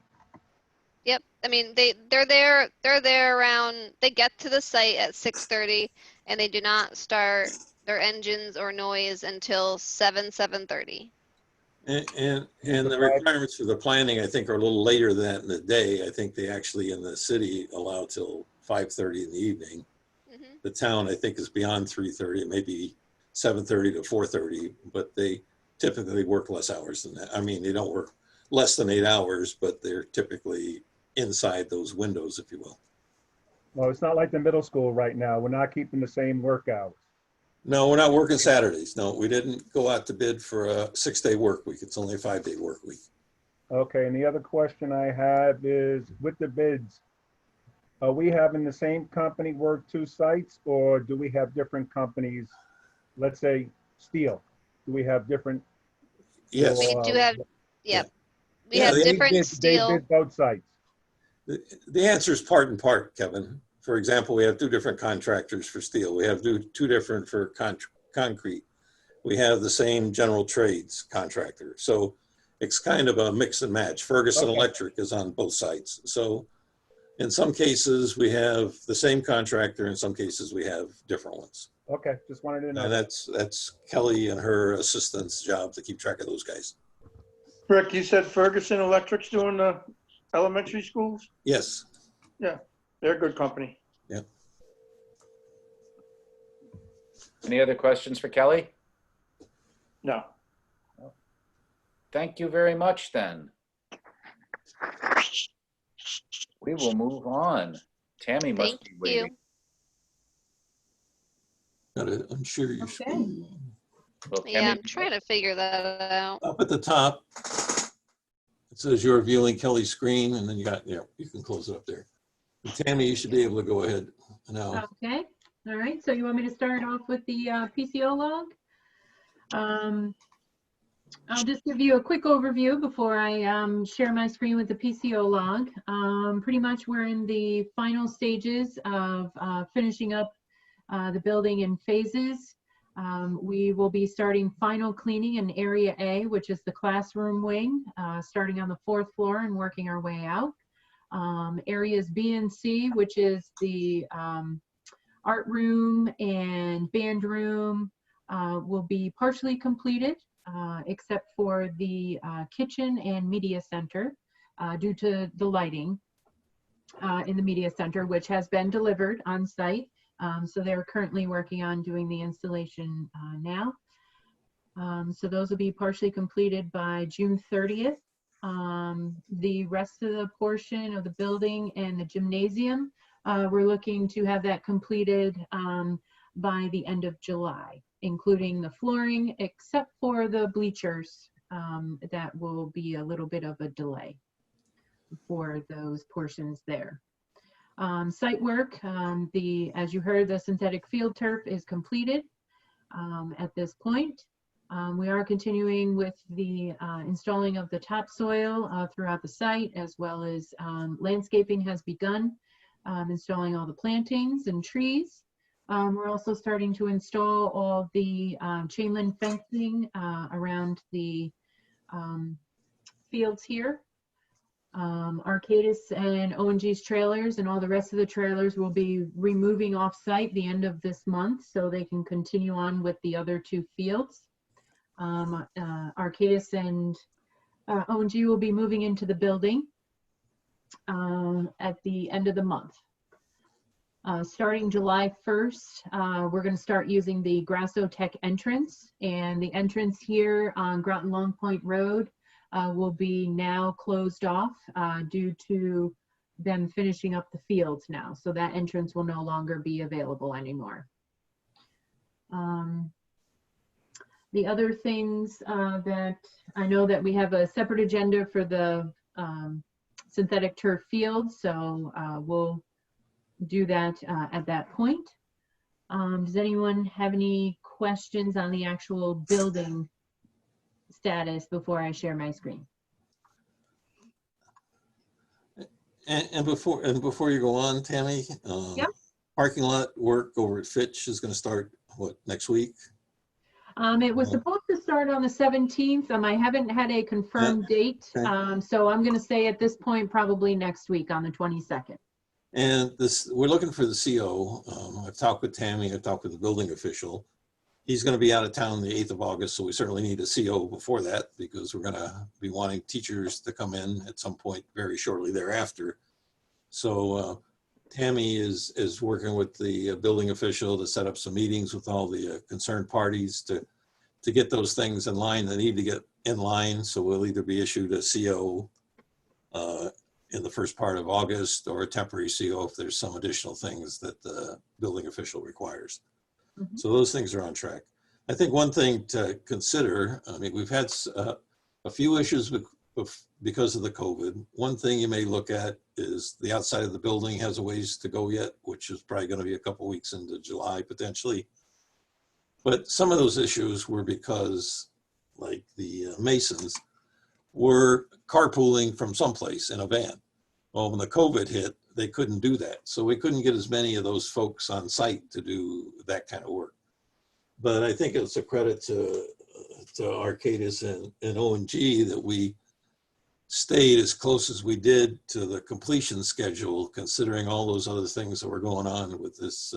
Yep. I mean, they're there around. They get to the site at 6:30, and they do not start their engines or noise until 7:30. And the requirements for the planning, I think, are a little later than that in the day. I think they actually in the city allow till 5:30 in the evening. The town, I think, is beyond 3:30. It may be 7:30 to 4:30, but they typically work less hours than that. I mean, they don't work less than 8 hours, but they're typically inside those windows, if you will. Well, it's not like the middle school right now. We're not keeping the same work hours. No, we're not working Saturdays. No, we didn't go out to bid for a 6-day work week. It's only a 5-day work week. Okay, and the other question I have is with the bids, are we having the same company work 2 sites, or do we have different companies? Let's say steel. Do we have different? Yes. We do have, yep. We Yeah, have they different steel. They bid both sites. The answer is part and part, Kevin. For example, we have 2 different contractors for steel. We have 2 different for concrete, we have the same general trades contractor. So it's kind of a mix and match. Ferguson Okay. Electric is on both sides. So in some cases we have the same contractor, in some cases we have different ones. Okay, just wanted to know. And that's Kelly and her assistant's job to keep track of those guys. Rick, you said Ferguson Electric's doing the elementary schools? Yes. Yeah, they're a good company. Yeah. Any other questions for Kelly? No. Thank you very much then. We will move on. Tammy must be Thank you. waiting. Gotta unshare your screen. Well, Yeah, Tammy, I'm trying to figure that out. Up at the top, it says you're viewing Kelly's screen, and then you can close it up there. And Tammy, you should be able to go ahead now. Okay, all right, so you want me to start off with the PCO log? I'll just give you a quick overview before I share my screen with the PCO log. Pretty much we're in the final stages of finishing up the building in phases. We will be starting final cleaning in Area A, which is the classroom wing, starting on the 4th floor and working our way out. Areas B and C, which is the art room and band room, will be partially completed, except for the kitchen and media center, due to the lighting in the media center, which has been delivered on site. So they're currently working on doing the installation now. So those will be partially completed by June 30th. The rest of the portion of the building and the gymnasium, we're looking to have that completed by the end of July, including the flooring, except for the bleachers. That will be a little bit of a delay for those portions there. Site work, as you heard, the synthetic field turf is completed at this point. We are continuing with the installing of the topsoil throughout the site, as well as landscaping has begun, installing all the plantings and trees. We're also starting to install all the chain link fencing around the fields here. Arcadis and O&G's trailers and all the rest of the trailers will be removing off-site the end of this month so they can continue on with the other 2 fields. Arcadis and O&G will be moving into the building at the end of the month. Starting July 1st, we're going to start using the Grasso Tech entrance, and the entrance here on Groton Long Point Road will be now closed off due to them finishing up the fields now. So that entrance will no longer be available anymore. The other things that I know that we have a separate agenda for the synthetic turf field, so we'll do that at that point. Does anyone have any questions on the actual building status before I share my screen? And before you go on, Tammy, Yep. Parking lot work over at Fitch is going to start, what, next week? It was supposed to start on the 17th. I haven't had a confirmed date. Okay. So I'm going to say at this point, probably next week on the 22nd. And we're looking for the CO. I've talked with Tammy, I've talked with the building official. He's going to be out of town the 8th of August, so we certainly need a CO before that because we're going to be wanting teachers to come in at some point very shortly thereafter. So Tammy is working with the building official to set up some meetings with all the concerned parties to get those things in line that need to get in line. So we'll either be issued a CO in the first part of August or a temporary CO if there's some additional things that the building official requires. Mm-hmm. So those things are on track. I think one thing to consider, I mean, we've had a few issues because of the COVID. One thing you may look at is the outside of the building has a ways to go yet, which is probably going to be a couple weeks into July potentially. But some of those issues were because like the Masons were carpooling from someplace in a van. Well, when the COVID hit, they couldn't do that. So we couldn't get as many of those folks on site to do that kind of work. But I think it's a credit to Arcadis and O&G that we stayed as close as we did to the completion schedule, considering all those other things that were going on with this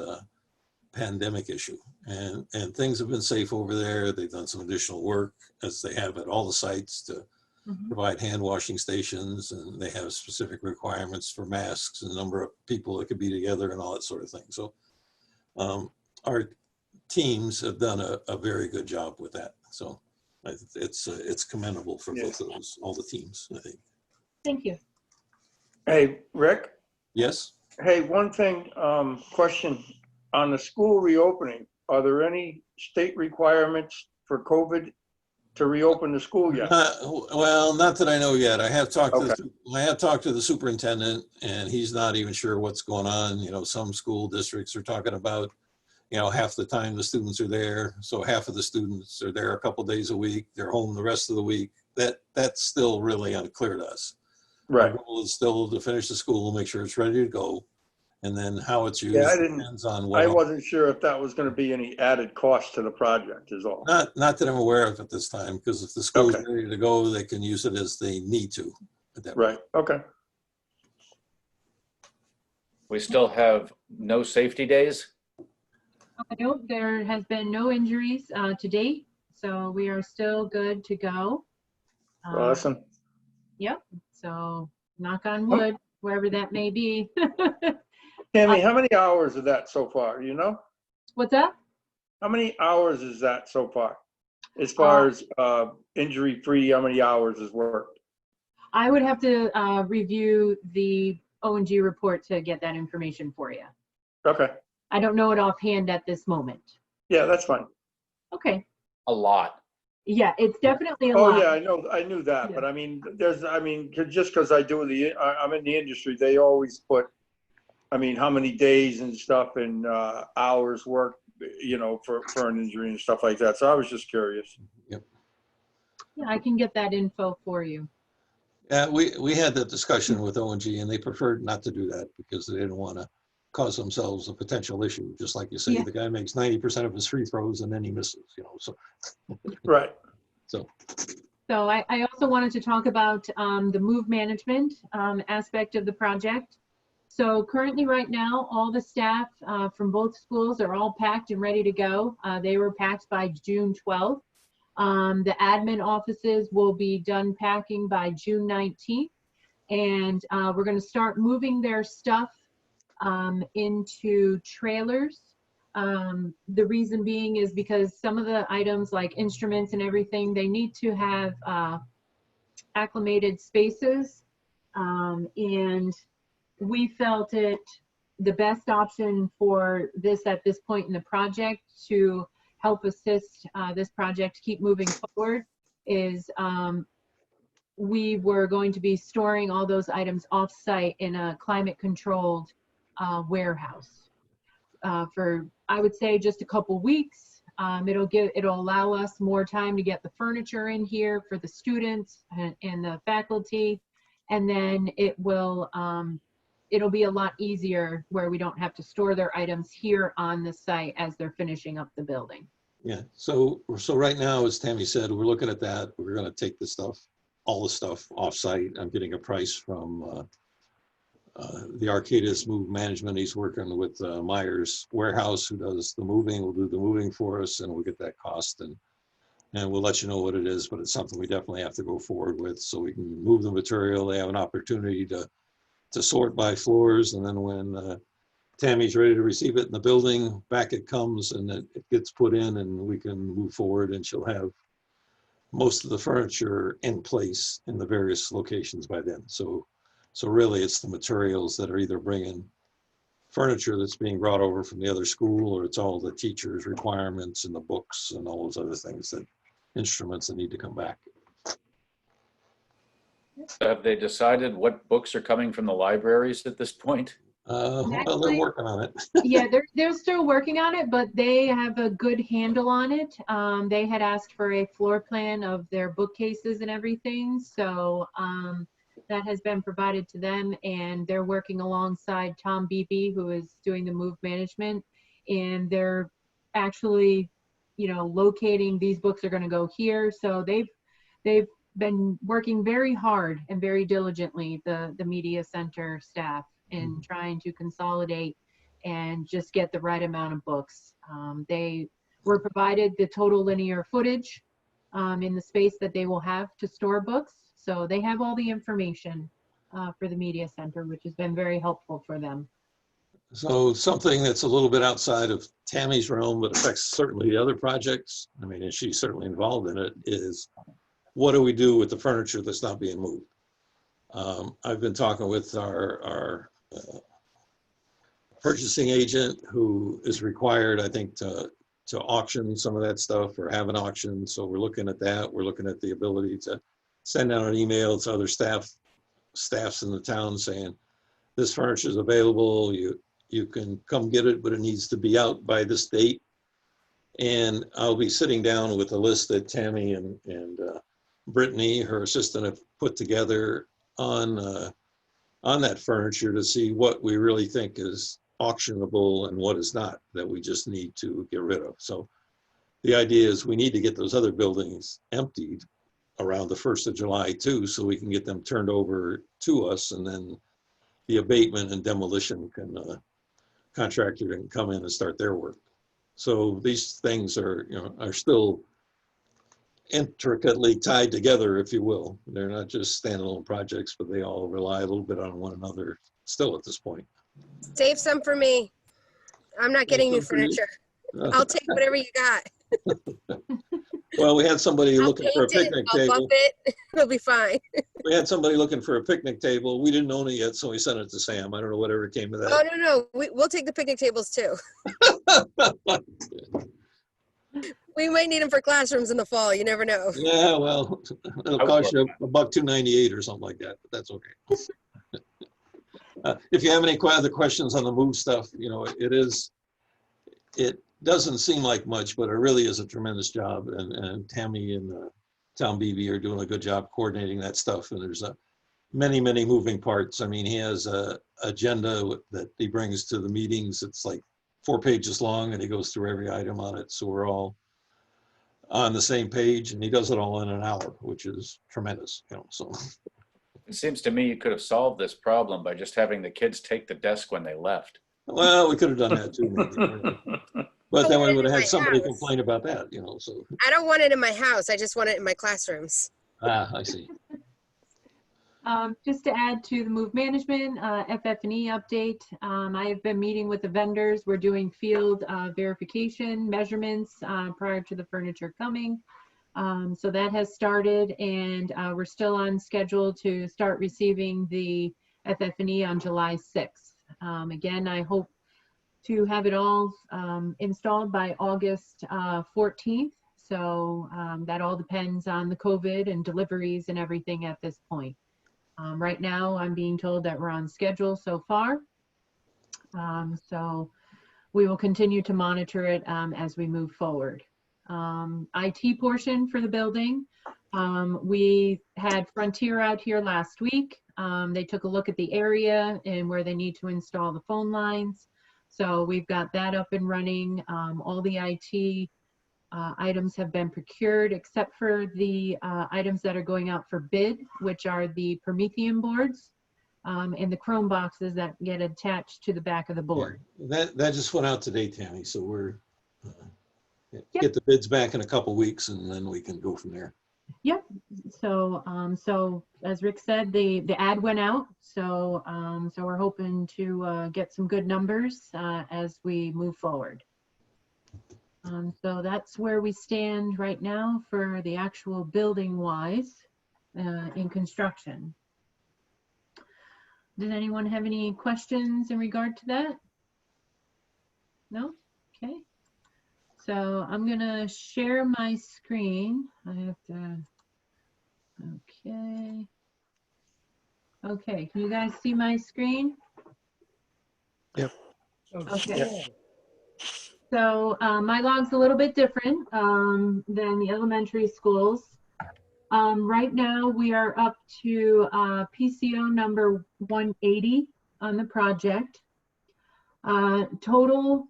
pandemic issue. And things have been safe over there. They've done some additional work, as they have at all the sites, to provide hand washing stations, and they have specific requirements for masks and the number of people that could be together and all that sort of thing. So our teams have done a very good job with that. So it's commendable for both of those, all the teams, I think. Thank you. Hey, Rick? Yes? Hey, one thing, question. On the school reopening, are there any state requirements for COVID to reopen the school yet? Well, not that I know yet. I have talked to the superintendent, and he's not even sure what's going on. You know, some school districts are talking about, you know, half the time the students are there. So half of the students are there a couple days a week. They're home the rest of the week. That's still really unclear to us. Right. Our goal is still to finish the school, make sure it's ready to go. And then how it's used depends on what. I wasn't sure if that was going to be any added cost to the project is all. Not that I'm aware of at this time, because if the school's ready to go, they can use it as they need to. Right, okay. We still have no safety days? No, there has been no injuries to date, so we are still good to go. Awesome. Yep, so knock on wood, wherever that may be. Tammy, how many hours is that so far, you know? What's that? How many hours is that so far? As far as injury-free, how many hours is worked? I would have to review the O&G report to get that information for you. Okay. I don't know it offhand at this moment. Yeah, that's fine. Okay. A lot. Yeah, it's definitely a lot. Oh yeah, I knew that, but I mean, just because I'm in the industry, they always put, I mean, how many days and stuff and hours work, you know, for an injury and stuff like that. So I was just curious. Yep. Yeah, I can get that info for you. Yeah, we had that discussion with O&G, and they preferred not to do that because they didn't want to cause themselves a potential issue. Just like you say, the guy makes 90% of his free throws and then he misses, you know, so. Right. So I also wanted to talk about the move management aspect of the project. So currently right now, all the staff from both schools are all packed and ready to go. They were packed by June 12th. The admin offices will be done packing by June 19th. And we're going to start moving their stuff into trailers. The reason being is because some of the items like instruments and everything, they need to have acclimated spaces. And we felt it the best option for this at this point in the project to help assist this project keep moving forward is we were going to be storing all those items off-site in a climate-controlled warehouse for, I would say, just a couple weeks. It'll allow us more time to get the furniture in here for the students and the faculty, and then it'll be a lot easier where we don't have to store their items here on the site as they're finishing up the building. yeah, so right now, as Tammy said, we're looking at that. We're going to take the stuff, all the stuff off-site. I'm getting a price from the Arcadis Move Management. He's working with Myers Warehouse, who does the moving. We'll do the moving for us, and we'll get that cost, and we'll let you know what it is. But it's something we definitely have to go forward with, so we can move the material. They have an opportunity to sort by floors, and then when Tammy's ready to receive it in the building, back it comes, and it gets put in, and we can move forward, and she'll have most of the furniture in place in the various locations by then. So really, it's the materials that are either bringing furniture that's being brought over from the other school, or it's all the teachers' requirements and the books and all those other things, that instruments that need to come back. Have they decided what books are coming from the libraries at this point? Well, they're working on it. Yeah, they're still working on it, but they have a good handle on it. They had asked for a floor plan of their bookcases and everything, so that has been provided to them, and they're working alongside Tom Beebe, who is doing the move management, and they're actually, you know, locating these books are going to go here. So they've been working very hard and very diligently, the media center staff, in trying to consolidate and just get the right amount of books. They were provided the total linear footage in the space that they will have to store books. So they have all the information for the media center, which has been very helpful for them. So something that's a little bit outside of Tammy's realm, but affects certainly the other projects, I mean, and she's certainly involved in it, is what do we do with the furniture that's not being moved? I've been talking with our purchasing agent, who is required, I think, to auction some of that stuff or have an auction. So we're looking at that. We're looking at the ability to send out an email to other staffs in the town saying, this furniture is available. You can come get it, but it needs to be out by this date. And I'll be sitting down with a list that Tammy and Brittany, her assistant, have put together on that furniture to see what we really think is auctionable and what is not, that we just need to get rid of. So the idea is we need to get those other buildings emptied around the 1st of July too, so we can get them turned over to us, and then the abatement and demolition contractor can come in and start their work. So these things are, you know, are still intricately tied together, if you will. They're not just standalone projects, but they all rely a little bit on one another still at this point. Save some for me. I'm not getting new furniture. I'll take whatever you got. Well, we had somebody I'll looking for a paint it, picnic I'll table. buff it. It'll be fine. We had somebody looking for a picnic table. We didn't own it yet, so we sent it to Sam. I don't know whatever came of Oh, that. no. We'll take the picnic tables too. We might need them for classrooms in the fall. You never know. Yeah, well, it'll cost you $1.298 or something like that, but that's okay. If you have any other questions on the move stuff, you know, it doesn't seem like much, but it really is a tremendous job. And Tammy and Tom Beebe are doing a good job coordinating that stuff. And there's many moving parts. I mean, he has a agenda that he brings to the meetings. It's like 4 pages long, and he goes through every item on it. So we're all on the same page, and he does it all in an hour, which is tremendous, you know, so. It seems to me you could have solved this problem by just having the kids take the desk when they left. Well, we could have done that too, maybe. But then we would have had somebody complain about that, you know, so. I don't want it in my house. I just want it in my classrooms. Ah, I see. Just to add to the move management, FF&E update, I have been meeting with the vendors. We're doing field verification measurements prior to the furniture coming. So that has started, and we're still on schedule to start receiving the FF&E on July 6th. Again, I hope to have it all installed by August 14th. So that all depends on the COVID and deliveries and everything at this point. Right now, I'm being told that we're on schedule so far. So we will continue to monitor it as we move forward. IT portion for the building. We had Frontier out here last week. They took a look at the area and where they need to install the phone lines. So we've got that up and running. All the IT items have been procured, except for the items that are going out for bid, which are the Promethean boards and the Chrome boxes that get attached to the back of the board. Yeah, that just went out today, Tammy. So we're get the bids back in a couple weeks, and then we can go from there. Yep. So so as Rick said, the ad went out. So so we're hoping to get some good numbers as we move forward. So that's where we stand right now for the actual building wise in construction. Does anyone have any questions in regard to that? No? Okay. So I'm gonna share my screen. I have to, okay. Okay, can you guys see my screen? Yep. Okay. Yep. So my log's a little bit different than the elementary schools. Right now we are up to PCO number 180 on the project. Total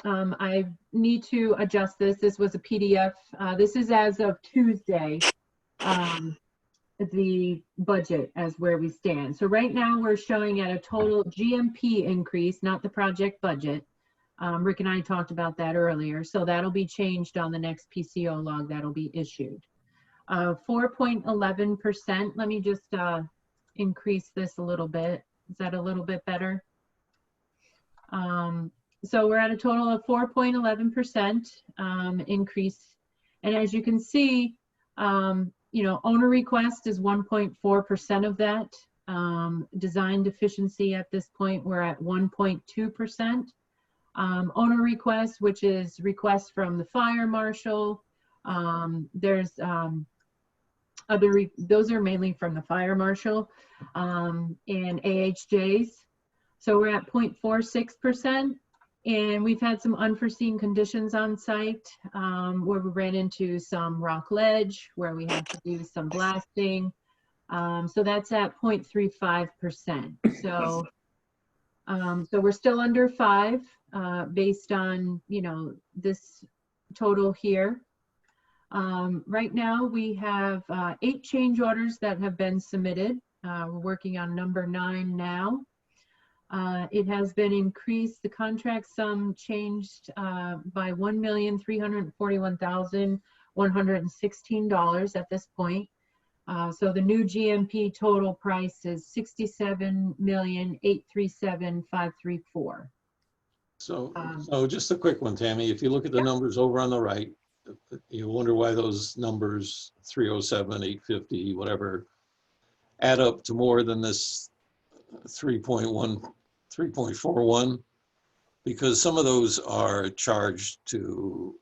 I need to adjust this. This was a PDF. This is as of Tuesday, the budget as where we stand. So right now we're showing at a total GMP increase, not the project budget. Rick and I talked about that earlier. So that'll be changed on the next PCO log that'll be issued. 4.11%. Let me just increase this a little bit. Is that a little bit better? So we're at a total of 4.11% increase. And as you can see, you know, owner request is 1.4% of that. Design deficiency at this point, we're at 1.2%. Owner request, which is request from the fire marshal. There's those are mainly from the fire marshal and AHJs. So we're at 0.46%. And we've had some unforeseen conditions on site where we ran into some rock ledge, where we had to do some blasting. So that's at 0.35%. So, so we're still under 5 based on, you know, this total here. Right now we have 8 change orders that have been submitted. We're working on number 9 now. It has been increased, the contract sum changed by $1,341,116 at this point. So the new GMP total price is $67,837,534. So just a quick one, Tammy. If you look at the numbers over on the right, you wonder why those numbers 307, 850, whatever, add up to more than this 3.41, because some of those are charged to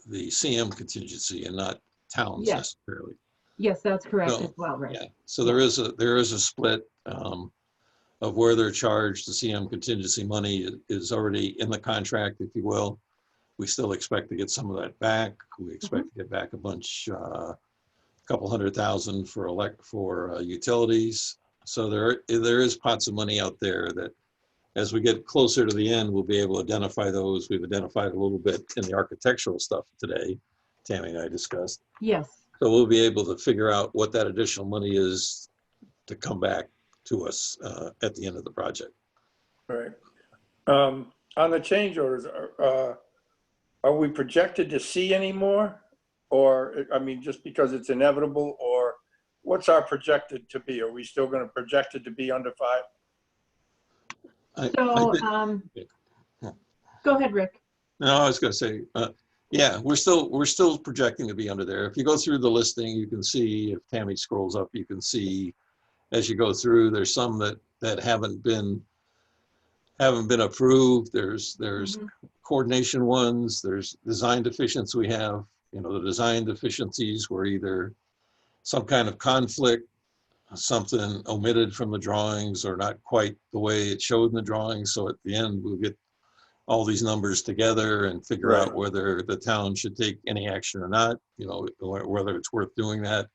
the CM contingency and not towns necessarily. Yes, that's correct as well, right? Yeah. So there is a split of where they're charged. The CM contingency money is already in the contract, if you will. We still expect to get some of that back. We expect to get back a bunch, a couple $100,000 for utilities. So there is pots of money out there that, as we get closer to the end, we'll be able to identify those. We've identified a little bit in the architectural stuff today, Tammy and I discussed. Yes. So we'll be able to figure out what that additional money is to come back to us at the end of the project. Right. On the change orders, are we projected to see any more? Or, I mean, just because it's inevitable, or what's our projected to be? Are we still going to project it to be under 5? So, go ahead, Rick. No, I was going to say, yeah, we're still projecting to be under there. If you go through the listing, you can see, if Tammy scrolls up, you can see as you go through, there's some that haven't been approved. There's coordination ones, there's design deficiencies we have. You know, the design deficiencies were either some kind of conflict, something omitted from the drawings, or not quite the way it showed in the drawings. So at the end, we'll get all these numbers together and figure out whether the town should take any action or not, you know, whether it's worth doing that.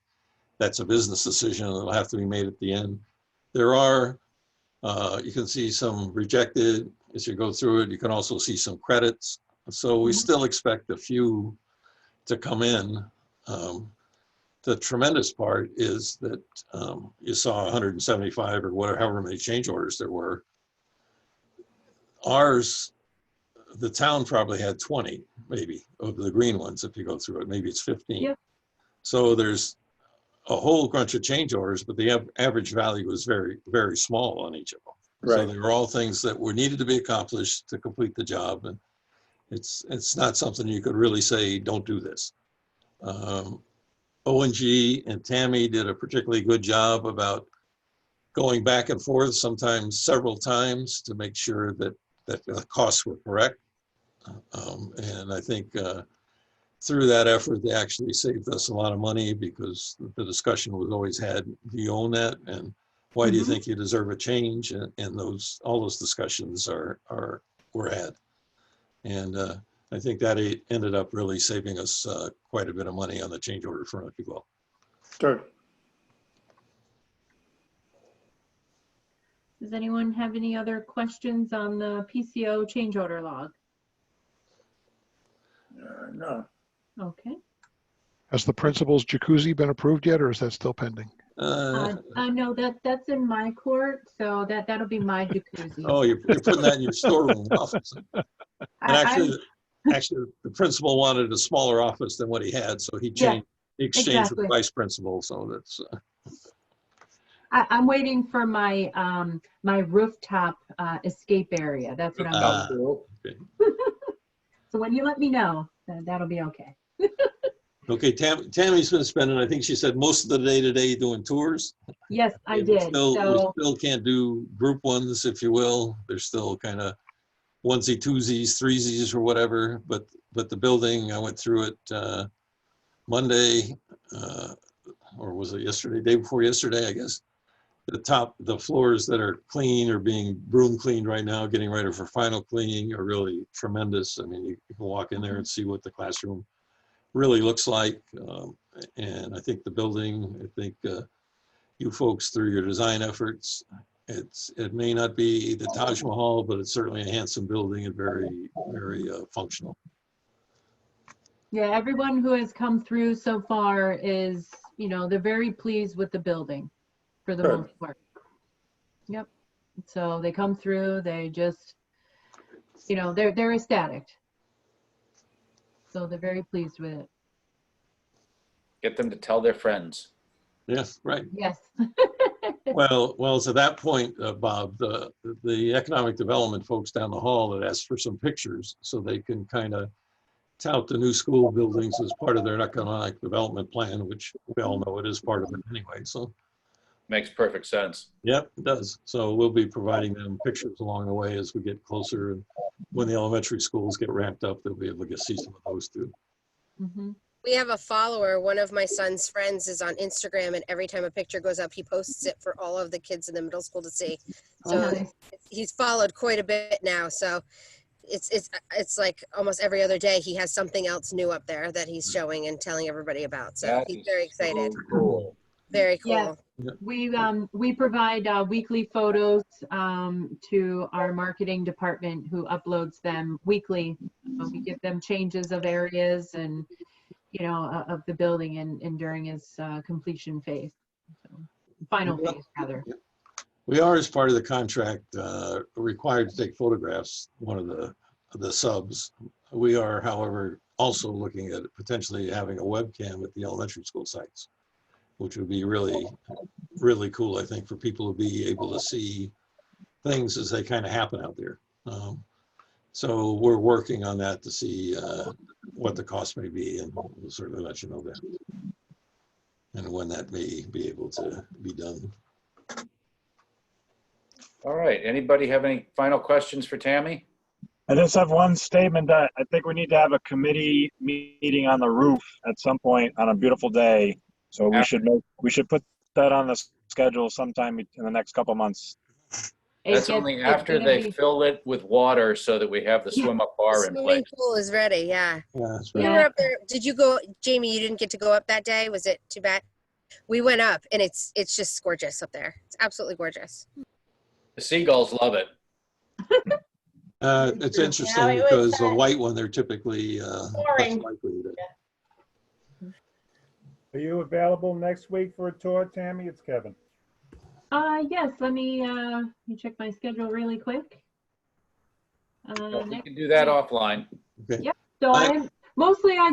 That's a business decision that'll have to be made at the end. There are, you can see some rejected as you go through it. You can also see some credits. So we still expect a few to come in. The tremendous part is that you saw 175 or whatever, however many change orders there were. Ours, the town probably had 20, maybe, of the green ones if you go through it. Maybe it's 15. Yeah. So there's a whole bunch of change orders, but the average value was very, very small on each of them. Right. So they were all things that were needed to be accomplished to complete the job. And it's not something you could really say, don't do this. ONG and Tammy did a particularly good job about going back and forth, sometimes several times, to make sure that the costs were correct. And I think through that effort, they actually saved us a lot of money, because the discussion was always had, do you own that? And why do you think you deserve a change? And all those discussions were had. And I think that ended up really saving us quite a bit of money on the change order front, if you will. Sure. Does anyone have any other questions on the PCO change order log? No. Okay. Has the principal's jacuzzi been approved yet, or is that still pending? No, that's in my court, so that'll be my jacuzzi. Oh, you're putting that in your storeroom office. And actually, the principal wanted a smaller office than what he had, so he changed, he exchanged with the vice principal. So that's. I'm waiting for my my rooftop escape area. That's what I'm waiting for. Okay. So when you let me know, then that'll be okay. Okay, Tammy's been spending, I think she said, most of the day today doing tours. Yes, I And did. we still can't do group ones, if you will. They're still kind of onesie, twosies, threesies, or whatever. But the building, I went through it Monday, or was it yesterday? Day before yesterday, I guess. The floors that are clean are being broom cleaned right now, getting ready for final cleaning, are really tremendous. I mean, you can walk in there and see what the classroom really looks like. And I think the building, you folks, through your design efforts, it may not be the Taj Mahal, but it's certainly a handsome building and very, very functional. Yeah, everyone who has come through so far is, they're very pleased with the building for the most part. Yep. So they come through, they just, they're ecstatic. So they're very pleased with it. Get them to tell their friends. Yes, right. Yes. Well, to that point, Bob, the economic development folks down the hall had asked for some pictures so they can kind of tout the new school buildings as part of their economic development plan, which we all know it is part of it anyway. So makes perfect sense. Yep, it does. So we'll be providing them pictures along the way as we get closer, and when the elementary schools get ramped up, they'll be able to see some of those too. Mm-hmm. We have a follower, one of my son's friends is on Instagram, and every time a picture goes up, he posts it for all of the kids in the middle school to see. So nice. He's followed quite a bit now. So it's like almost every other day he has something else new up there that he's showing and telling everybody about. So he's very excited. So cool. Very cool. Yeah. We provide weekly photos to our marketing department, who uploads them weekly. We give them changes of areas and of the building and during its completion phase, final phase rather. We are, as part of the contract, required to take photographs, one of the subs. We are, however, also looking at potentially having a webcam at the elementary school sites, which would be really, really cool, I think, for people to be able to see things as they kind of happen out there. So we're working on that to see what the cost may be, and we'll certainly let you know that, and when that may be able to be done. All right. Anybody have any final questions for Tammy? I just have one statement that I think we need to have a committee meeting on the roof at some point on a beautiful day. So we should put that on the schedule sometime in the next couple months. That's only after they fill it with water so that we have the swim up bar in place. Swimming pool is ready, yeah. That's We were up there. Did you go, Jamie? You didn't get to go up that day. Was it too bad? We went up, and it's just gorgeous up there. It's absolutely gorgeous. The seagulls love it. It's interesting because the white one, they're typically less likely to. Are you available next week for a tour, Tammy? It's Kevin. Yes, let me check my schedule really quick. We can do that offline. Okay. Yep. So I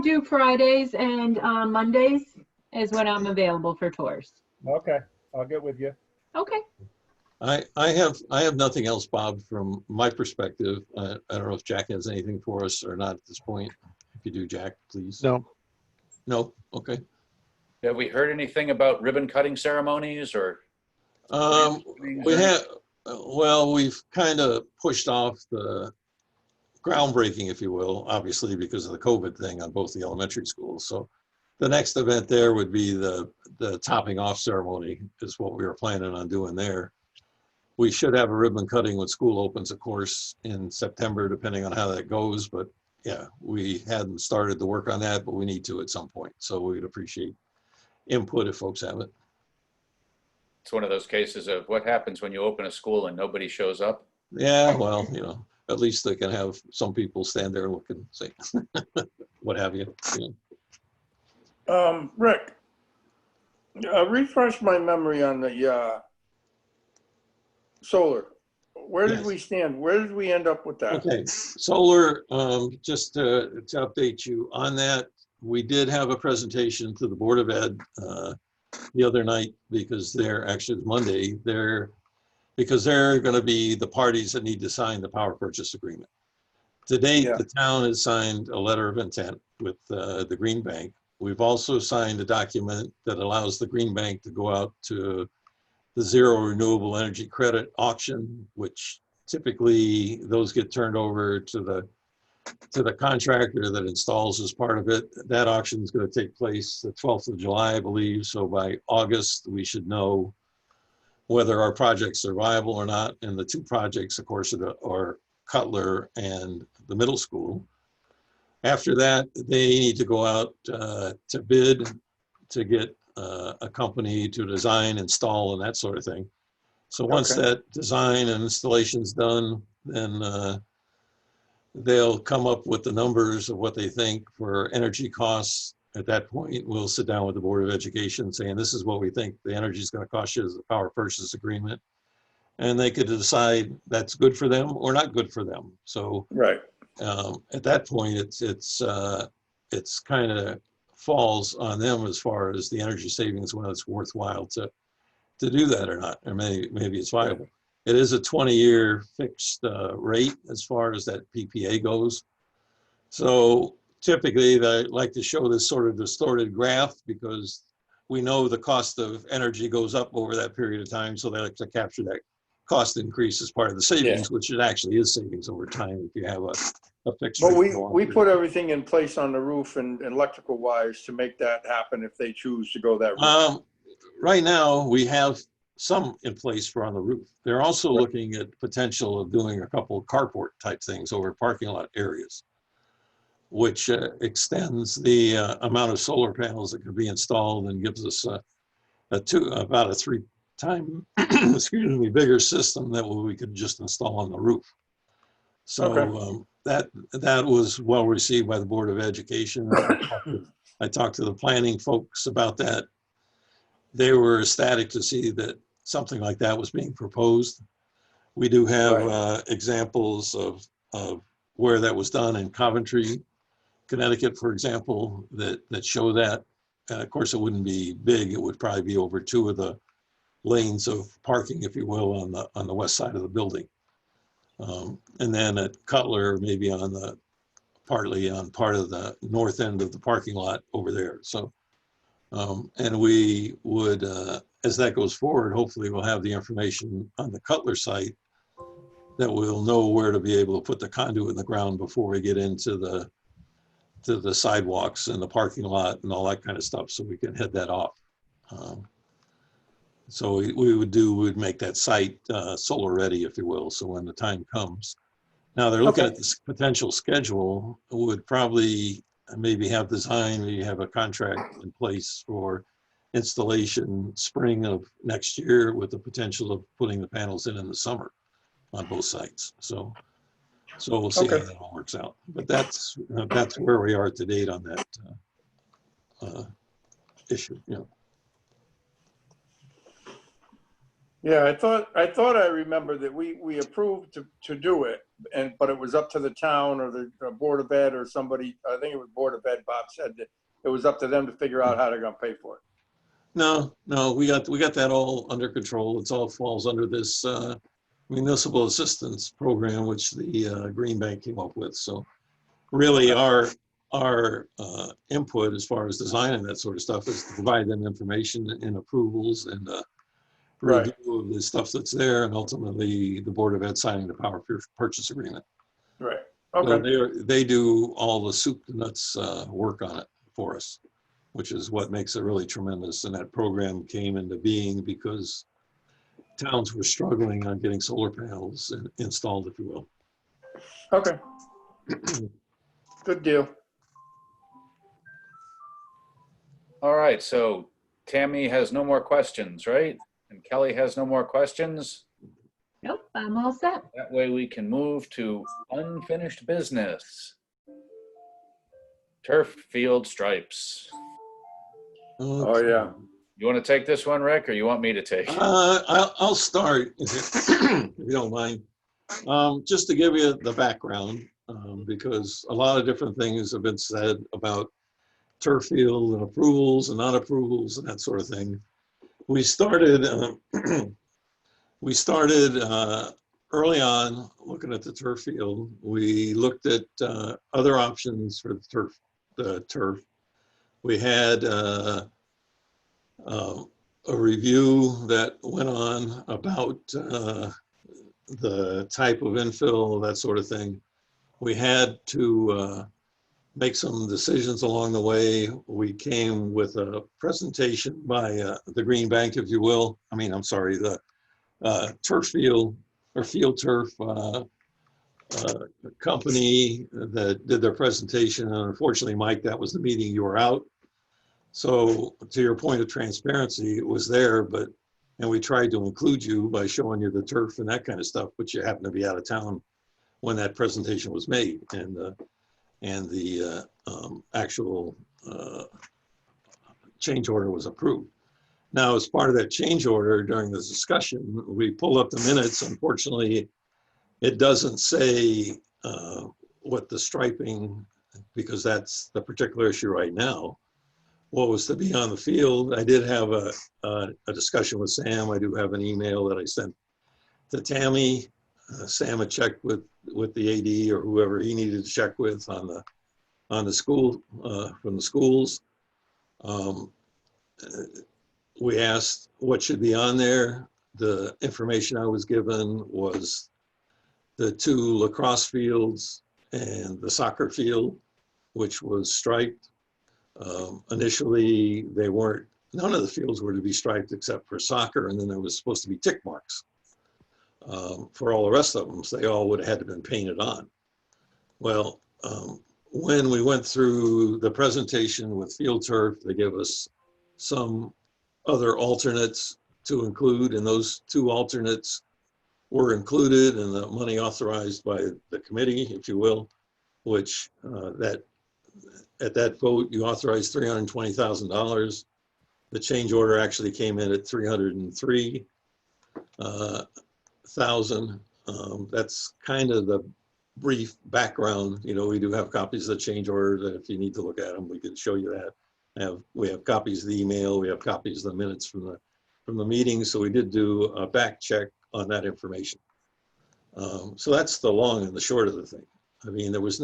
do Fridays and Mondays is when I'm available for tours. Okay, I'll get with you. Okay. I have nothing else, Bob, from my perspective. I don't know if Jack has anything for us or not at this point. If you do, Jack, please. No. No? Okay. Have we heard anything about ribbon cutting ceremonies or? We've kind of pushed off the groundbreaking, if you will, obviously because of the COVID thing on both the elementary schools. So the next event there would be the topping off ceremony is what we were planning on doing there. We should have a ribbon cutting when school opens, of course, in September, depending on how that goes. But yeah, we hadn't started the work on that, but we need to at some point. So we'd appreciate input if folks have it. It's one of those cases of what happens when you open a school and nobody shows up. Yeah, well, at least they can have some people stand there and look and say. what have you. Rick, refresh my memory on the solar. Where did Yes. we stand? Where did we end up with that? Okay, solar, just to update you on that, we did have a presentation to the Board of Ed the other night because they're actually it's Monday. Because they're going to be the parties that need to sign the power purchase agreement. To date, Yeah. the town has signed a letter of intent with the Green Bank. We've also signed a document that allows the Green Bank to go out to the Zero Renewable Energy Credit auction, which typically those get turned over to the contractor that installs as part of it. That auction is going to take place the 12th of July, I believe. So by August, we should know whether our projects are viable or not. And the two projects, of course, are Cutler and the middle school. After that, they need to go out to bid to get a company to design, install, and that sort of thing. So once Okay. that design and installation's done, then they'll come up with the numbers of what they think for energy costs. At that point, we'll sit down with the Board of Education saying, this is what we think the energy is going to cost you as a power purchase agreement. And they could decide that's good for them or not good for them. So Right. at that point, it's kind of falls on them as far as the energy savings, when it's worthwhile to do that or not, or maybe it's viable. It is a 20-year fixed rate as far as that PPA goes. So typically they like to show this sort of distorted graph because we know the cost of energy goes up over that period of time. So they like to capture that cost increase as part of the savings, which it actually is savings over time if you have a fixed But rate. we put everything in place on the roof and electrical wires to make that happen if they choose to go that route. Right now, we have some in place for on the roof. They're also looking at potential of doing a couple of carport type things over parking lot areas, which extends the amount of solar panels that can be installed and gives us about a 3-time excuse me, bigger system that we could just install on the roof. So that was well received by the Board of Education. I talked to the planning folks about that. They were ecstatic to see that something like that was being proposed. We do have examples of where that was done in Coventry, Connecticut, for example, that show that. Of course, it wouldn't be big. It would probably be over 2 of the lanes of parking, if you will, on the west side of the building. And then at Cutler, maybe partly on part of the north end of the parking lot over there. So, and we would, as that goes forward, hopefully we'll have the information on the Cutler site that we'll know where to be able to put the conduit in the ground before we get into the sidewalks and the parking lot and all that kind of stuff, so we can head that off. So we would make that site solar ready, if you will, so when the time comes. Now they're looking at this potential schedule, would probably maybe have design, maybe have a contract in place for installation spring of next year with the potential of putting the panels in the summer on both sites. So we'll see how that all works out. But that's where we are to date on that issue. Yeah, I thought I remember that we approved to do it, but it was up to the town or the Board of Ed or somebody. I think it was Board of Ed. Bob said that it was up to them to figure out how they're going to pay for it. No, we got that all under control. It all falls under this municipal assistance program, which the Green Bank came up with. So really our input as far as design and that sort of stuff is to provide them information and approvals and review of the stuff that's there, and ultimately the Board of Ed signing the power purchase agreement. Right. Okay. So they do all the soup to nuts work on it for us, which is what makes it really tremendous. And that program came into being because towns were struggling on getting solar panels installed, if you will. Okay. Good deal. All right, so Tammy has no more questions, right? And Kelly has no more questions? Nope, I'm all set. That way we can move to unfinished business. Turf field stripes. Oh, yeah. You want to take this one, Rick, or you want me to take it? I'll start, if you don't mind. Just to give you the background, because a lot of different things have been said about turf field and approvals and non-approvals and that sort of thing. We started early on looking at the turf field. We looked at other options for the turf. We had a review that went on about the type of infill, that sort of thing. We had to make some decisions along the way. We came with a presentation by the Green Bank, if you will. I mean, I'm sorry, the turf field or field turf company that did their presentation. And unfortunately, Mike, that was the meeting you were out. So to your point of transparency, it was there, and we tried to include you by showing you the turf and that kind of stuff, but you happened to be out of town when that presentation was made, and the actual change order was approved. Now, as part of that change order during the discussion, we pulled up the minutes. Unfortunately, it doesn't say what the striping, because that's the particular issue right now, what was to be on the field. I did have a discussion with Sam. I do have an email that I sent to Tammy. Sam had checked with the AD or whoever he needed to check with on the school, from the schools. We asked what should be on there. The information I was given was the 2 lacrosse fields and the soccer field, which was striped. Initially, none of the fields were to be striped except for soccer, and then there was supposed to be tick marks for all the rest of them, so they all would have had to been painted on. Well, when we went through the presentation with field turf, they gave us some other alternates to include, and those 2 alternates were included in the money authorized by the committee, if you will, which at that vote, you authorized $320,000. The change order actually came in at $303,000. That's kind of the brief background. You know, we do have copies of the change order that if you need to look at them, we can show you that. We have copies of the email. We have copies of the minutes from the meeting. So we did do a back check on that information. So that's the long and the short of the thing. I mean, there was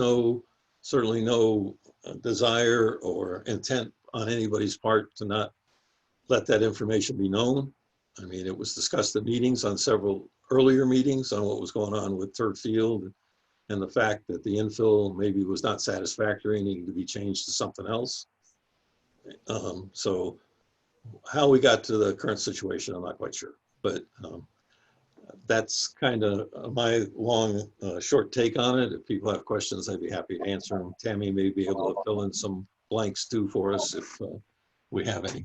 certainly no desire or intent on anybody's part to not let that information be known. I mean, it was discussed at meetings, on several earlier meetings, on what was going on with turf field and the fact that the infill maybe was not satisfactory and needed to be changed to something else. So how we got to the current situation, I'm not quite sure, but that's kind of my long, short take on it. If people have questions, I'd be happy to answer them. Tammy may be able to fill in some blanks too for us if we have any.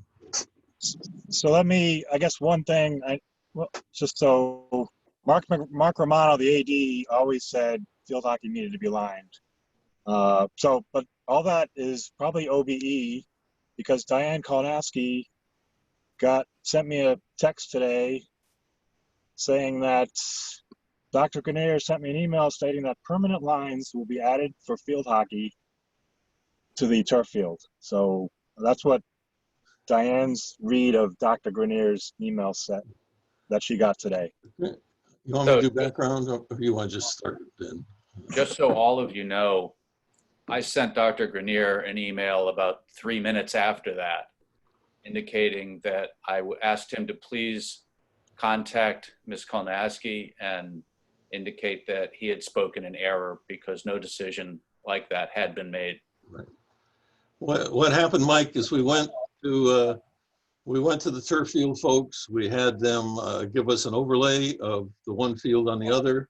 So I guess one thing, just so Mark Romano, the AD, always said field hockey needed to be lined. But all that is probably OBE, because Diane Kolnaski sent me a text today saying that Dr. Grenier sent me an email stating that permanent lines will be added for field hockey to the turf field. So that's what Diane's read of Dr. Grenier's email set that she got today. You want me to do background, or you want to just start then? Just so all of you know, I sent Dr. Grenier an email about 3 minutes after that, indicating that I asked him to please contact Ms. Kolnaski and indicate that he had spoken in error because no decision like that had been made. Right. What happened, Mike, is we went to the turf field folks. We had them give us an overlay of the one field on the other,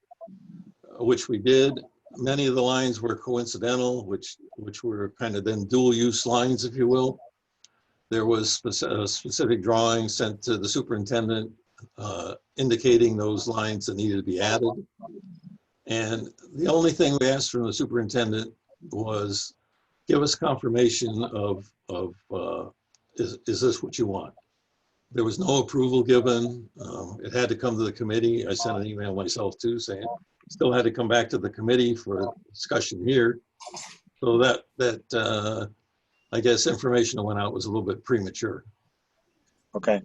which we did. Many of the lines were coincidental, which were kind of then dual use lines, if you will. There was specific drawing sent to the superintendent indicating those lines that needed to be added. And the only thing we asked from the superintendent was give us confirmation of is this what you want? There was no approval given. It had to come to the committee. I sent an email myself too saying still had to come back to the committee for discussion here. So that I guess information that went out was a little bit premature. Okay.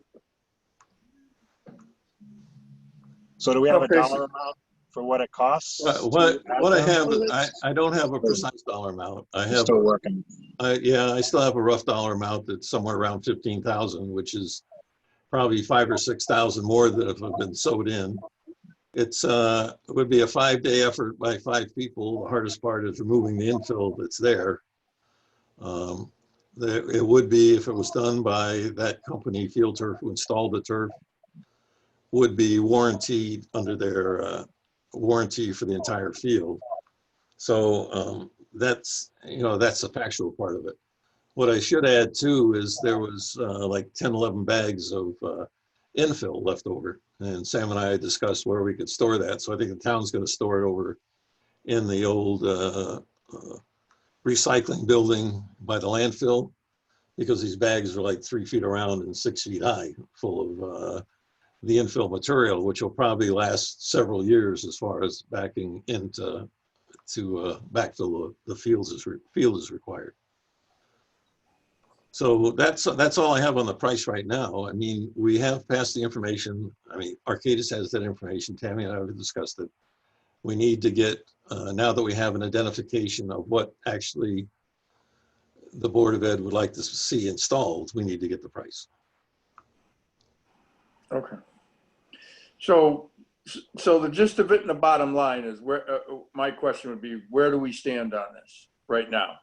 So do we have a Okay, dollar amount for what it costs? What I have, them? I don't have a precise dollar amount. I have, Still working. yeah, I still have a rough dollar amount that's somewhere around 15,000, which is probably 5,000 or 6,000 more that have been sewed in. It would be a 5-day effort by 5 people. The hardest part is removing the infill that's there. It would be, if it was done by that company, Field Turf, who installed the turf, would be warranted under their warranty for the entire field. So that's, that's the factual part of it. What I should add too is there was like 10, 11 bags of infill left over. And Sam and I discussed where we could store that. So I think the town's going to store it over in the old recycling building by the landfill, because these bags are like 3 feet around and 6 feet high, full of the infill material, which will probably last several years as far as backing into backfill the field is required. So that's all I have on the price right now. I mean, we have passed the information. I mean, Arcadis has that information. Tammy and I have discussed it. We need to get, now that we have an identification of what actually the Board of Ed would like to see installed, we need to get the price. Okay. So the gist of it and the bottom line is where, my question would be, where do we stand on this right now?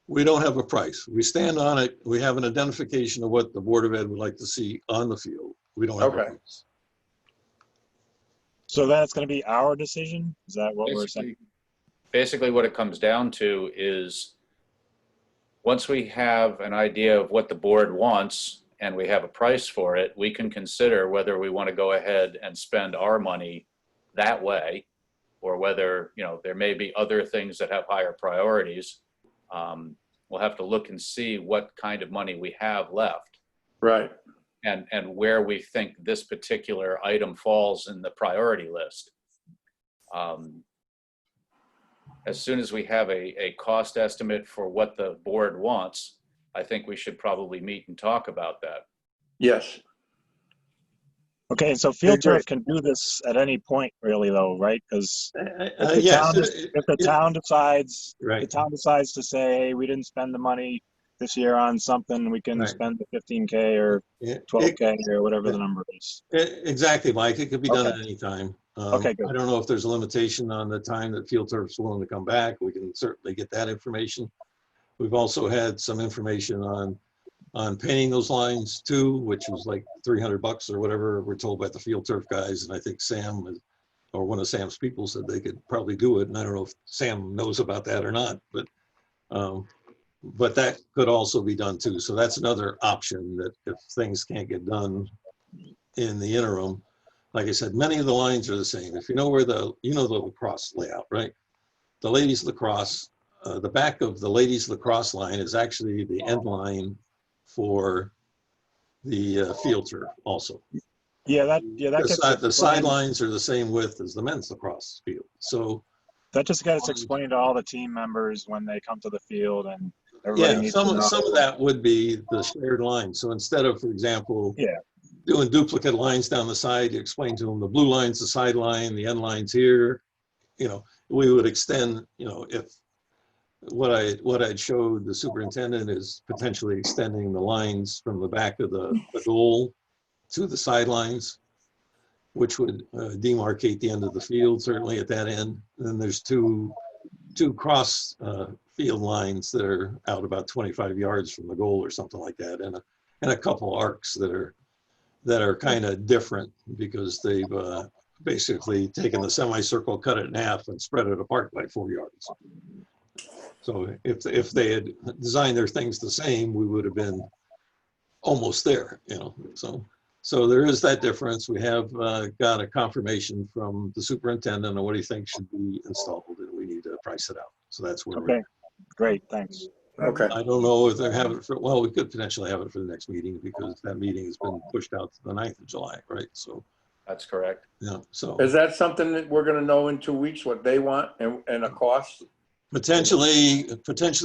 We don't have a price. We stand on it. We have an identification of what the Board of Ed would like to see on the field. We don't have a price. So that's going to be our decision? Is that what we're saying? Basically what it comes down to is once we have an idea of what the board wants and we have a price for it, we can consider whether we want to go ahead and spend our money that way, or whether, there may be other things that have higher priorities. We'll have to look and see what kind of money we have left. Right. And where we think this particular item falls in the priority list. As soon as we have a cost estimate for what the board wants, I think we should probably meet and talk about that. Yes. Okay, so Field Turf can do this at any point, really, though, right? Because if the town decides, right, the town decides to say, hey, we didn't spend the money this year on something, we can spend the 15K or 12K or whatever the number is. Exactly, Mike. It could be done at any time. Okay, good. I don't know if there's a limitation on the time that Field Turf's willing to come back. We can certainly get that information. We've also had some information on painting those lines too, which was like $300 or whatever we're told by the Field Turf guys. And I think Sam or one of Sam's people said they could probably do it. And I don't know if Sam knows about that or not, but that could also be done too. So that's another option, that if things can't get done in the interim, like I said, many of the lines are the same. If you know where the lacrosse layout, right? The ladies lacrosse, the back of the ladies lacrosse line is actually the end line for the Field Turf also. The sidelines are the same width as the men's lacrosse field. So that just gets explained to all the team members when they come to the field, and everybody needs to know. Some of that would be the shared line. So instead of, for example, doing duplicate lines down the side, you explain to them the blue line's the sideline, the end line's here. We would extend, if what I'd showed the superintendent is potentially extending the lines from the back of the goal to the sidelines, which would demarcate the end of the field, certainly at that end. And then there's two cross field lines that are out about 25 yards from the goal or something like that, and a couple arcs that are kind of different because they've basically taken the semicircle, cut it in half, and spread it apart by 4 yards. So if they had designed their things the same, we would have been almost there, So there is that difference. We have got a confirmation from the superintendent on what he thinks should be installed, and we need to price it out. So that's where we're at. great, thanks. Okay. I don't know if they're having it for, well, we could potentially have it for the next meeting because that meeting has been pushed out to the 9th of July, right? So, That's correct. yeah, so Is that something that we're gonna know in 2 weeks, what they want and a cost? potentially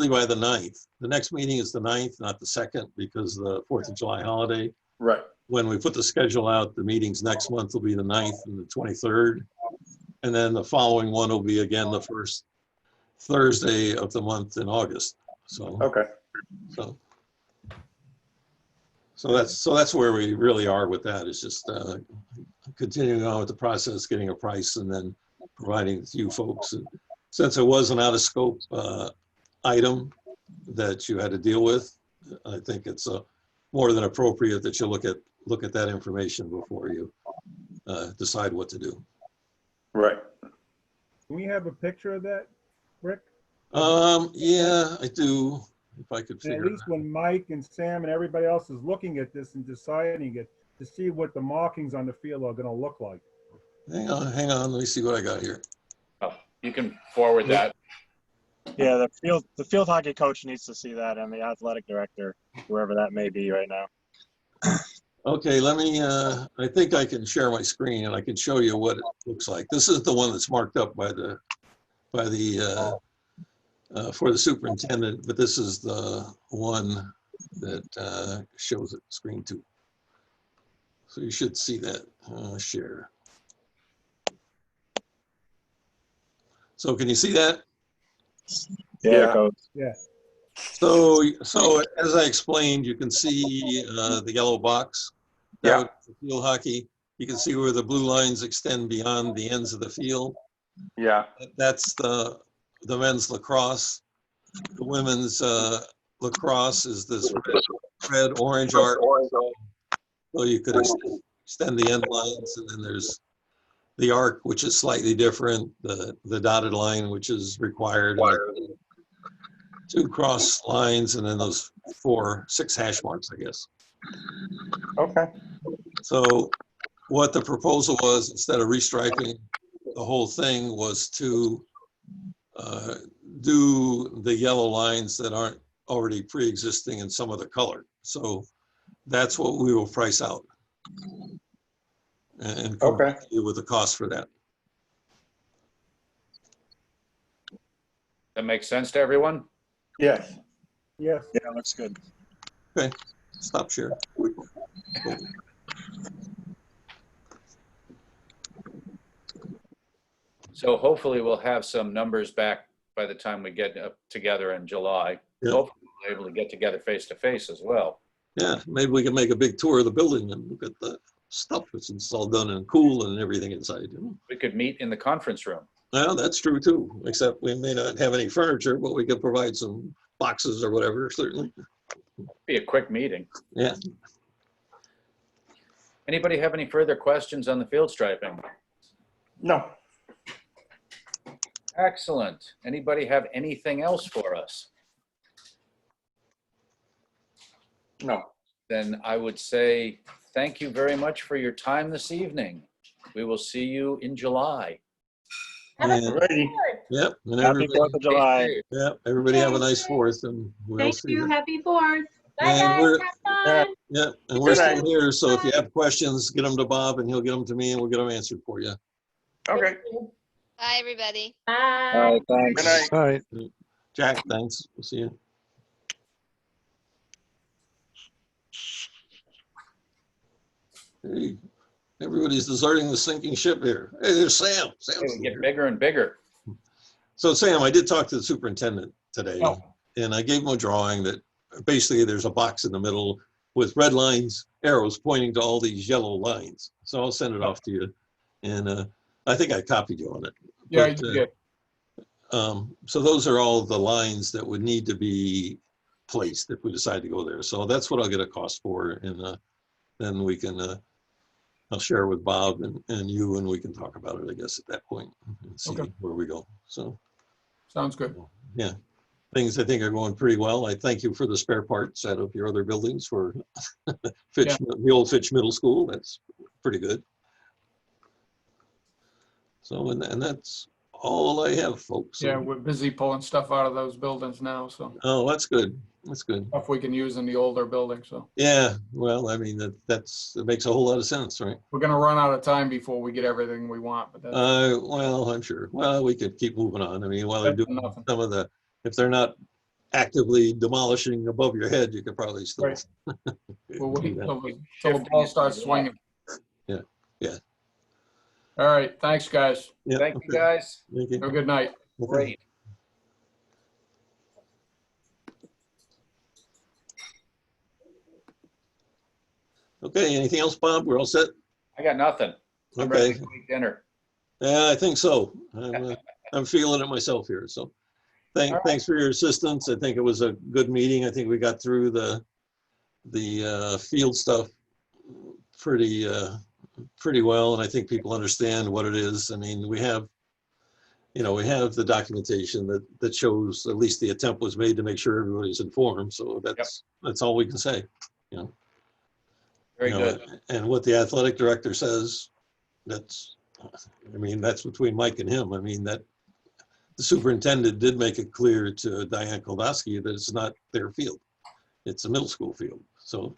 by the 9th. The next meeting is the 9th, not the 2nd, because of the 4th of July holiday. Right. When we put the schedule out, the meetings next month will be the 9th and the 23rd. And then the following one will be again the first Thursday of the month in August. So, Okay. so that's where we really are with that. It's just continuing on with the process, getting a price, and then providing it to you folks. And since it was an out of scope item that you had to deal with, I think it's more than appropriate that you look at that information before you decide what to do. Right. Can we have a picture of that, Rick? Yeah, I do. If I could And figure at least when Mike and Sam and everybody else is looking at this and deciding it, to see what the markings on the field are gonna look like. Hang on. Let me see what I got here. Oh, you can forward that. Yeah, the field hockey coach needs to see that, and the athletic director, whoever that may be right now. Okay, let me, I think I can share my screen and I can show you what it looks like. This is the one that's marked up by the for the superintendent, but this is the one that shows it screen 2. So you should see that. Share. So can you see that? Yeah. It goes. Yeah. So as I explained, you can see the yellow box. Yeah. The field hockey. You can see where the blue lines extend beyond the ends of the field. Yeah. That's the men's lacrosse. The women's lacrosse is this red orange arc. So you could extend the end lines, and then there's the arc, which is slightly different. The dotted line, which is required. 2 cross lines, and then those 6 hash marks, I guess. Okay. So what the proposal was, instead of restriping the whole thing, was to do the yellow lines that aren't already pre-existing in some of the color. So that's what we will price out. And provide you with the cost for that. That makes sense to everyone? Yes. Yes. Yeah, looks good. Okay, stop share. So hopefully we'll have some numbers back by the time we get up together in July. Yeah. Hopefully we'll be able to get together face to face as well. Yeah, maybe we can make a big tour of the building and look at the stuff that's all done and cool and everything inside. You know? We could meet in the conference room. Well, that's true too, except we may not have any furniture, but we could provide some boxes or whatever, certainly. Be a quick meeting. Yeah. Anybody have any further questions on the field striping? No. Excellent. Anybody have anything else for us? No. Then I would say thank you very much for your time this evening. We will see you in July. Alrighty. Yep. And Happy 4th of July. Yep. Everybody have a nice 4th, and we'll Thank see you. you. Happy 4th. Bye, And guys. we're, Have fun. yeah, and we're Good night. still here. So if you have questions, get them to Bob and he'll get them to me and we'll get them answered for you. Okay. Bye, everybody. Bye. All right, thanks. Good night. All right. Jack, thanks. We'll see you. Hey, everybody's deserting the sinking ship here. Hey, there's Sam. Sam's It'll get here. bigger and bigger. So Sam, I did talk to the superintendent today, Oh. and I gave him a drawing that basically there's a box in the middle with red lines, arrows pointing to all these yellow lines. So I'll send it off to you. And I think I copied you on it. Yeah, But, you did. So those are all the lines that would need to be placed if we decide to go there. So that's what I'll get a cost for. And then we can, I'll share with Bob and you, and we can talk about it, I guess, at that point and see Okay. where we go. So, Sounds good. yeah, things I think are going pretty well. I thank you for the spare parts out of your other buildings for Fitch, Yeah. the old Fitch Middle School. That's pretty good. So, and that's all I have, folks. Yeah, we're busy pulling stuff out of those buildings now, so Oh, that's good. That's good. stuff we can use in the older building, so. Yeah, well, I mean, that makes a whole lot of sense, right? We're gonna run out of time before we get everything we want, but that's Well, I'm sure. Well, we could keep moving on. I mean, while they're better doing than nothing. some of the, if they're not actively demolishing above your head, you could probably still. Right. We'll do wait that. till the Shifting ball is starts good. swinging. Yeah, yeah. All right, thanks, guys. Yeah, Thank you, okay. guys. Thank you. Have a good night. Okay. Great. Okay, anything else, Bob? We're all set? I got nothing. I'm ready Okay. to eat dinner. Yeah, I think so. I'm feeling it myself here, so. Thanks for your assistance. I think it was a good meeting. I think we got through the field stuff pretty well, and I think people understand what it is. I mean, we have the documentation that shows at least the attempt was made to make sure everybody's informed. So that's all we can say, you know. Very good. And what the athletic director says, that's between Mike and him. I mean, that the superintendent did make it clear to Diane Koldowski that it's not their field. It's a middle school field. So.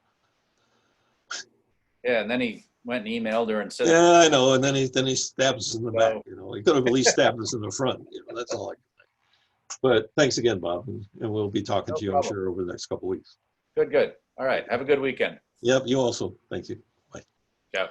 Yeah, and then he went and emailed her and said. Yeah, I know. And then he stabs us in the back. You know, he could have at least stabbed us in the front. You know, that's all I can think. But thanks again, Bob, and we'll be talking to you, I'm sure, over the next couple of weeks. Good. All right. Have a good weekend. Yep, you also. Thank you. Bye. Ciao.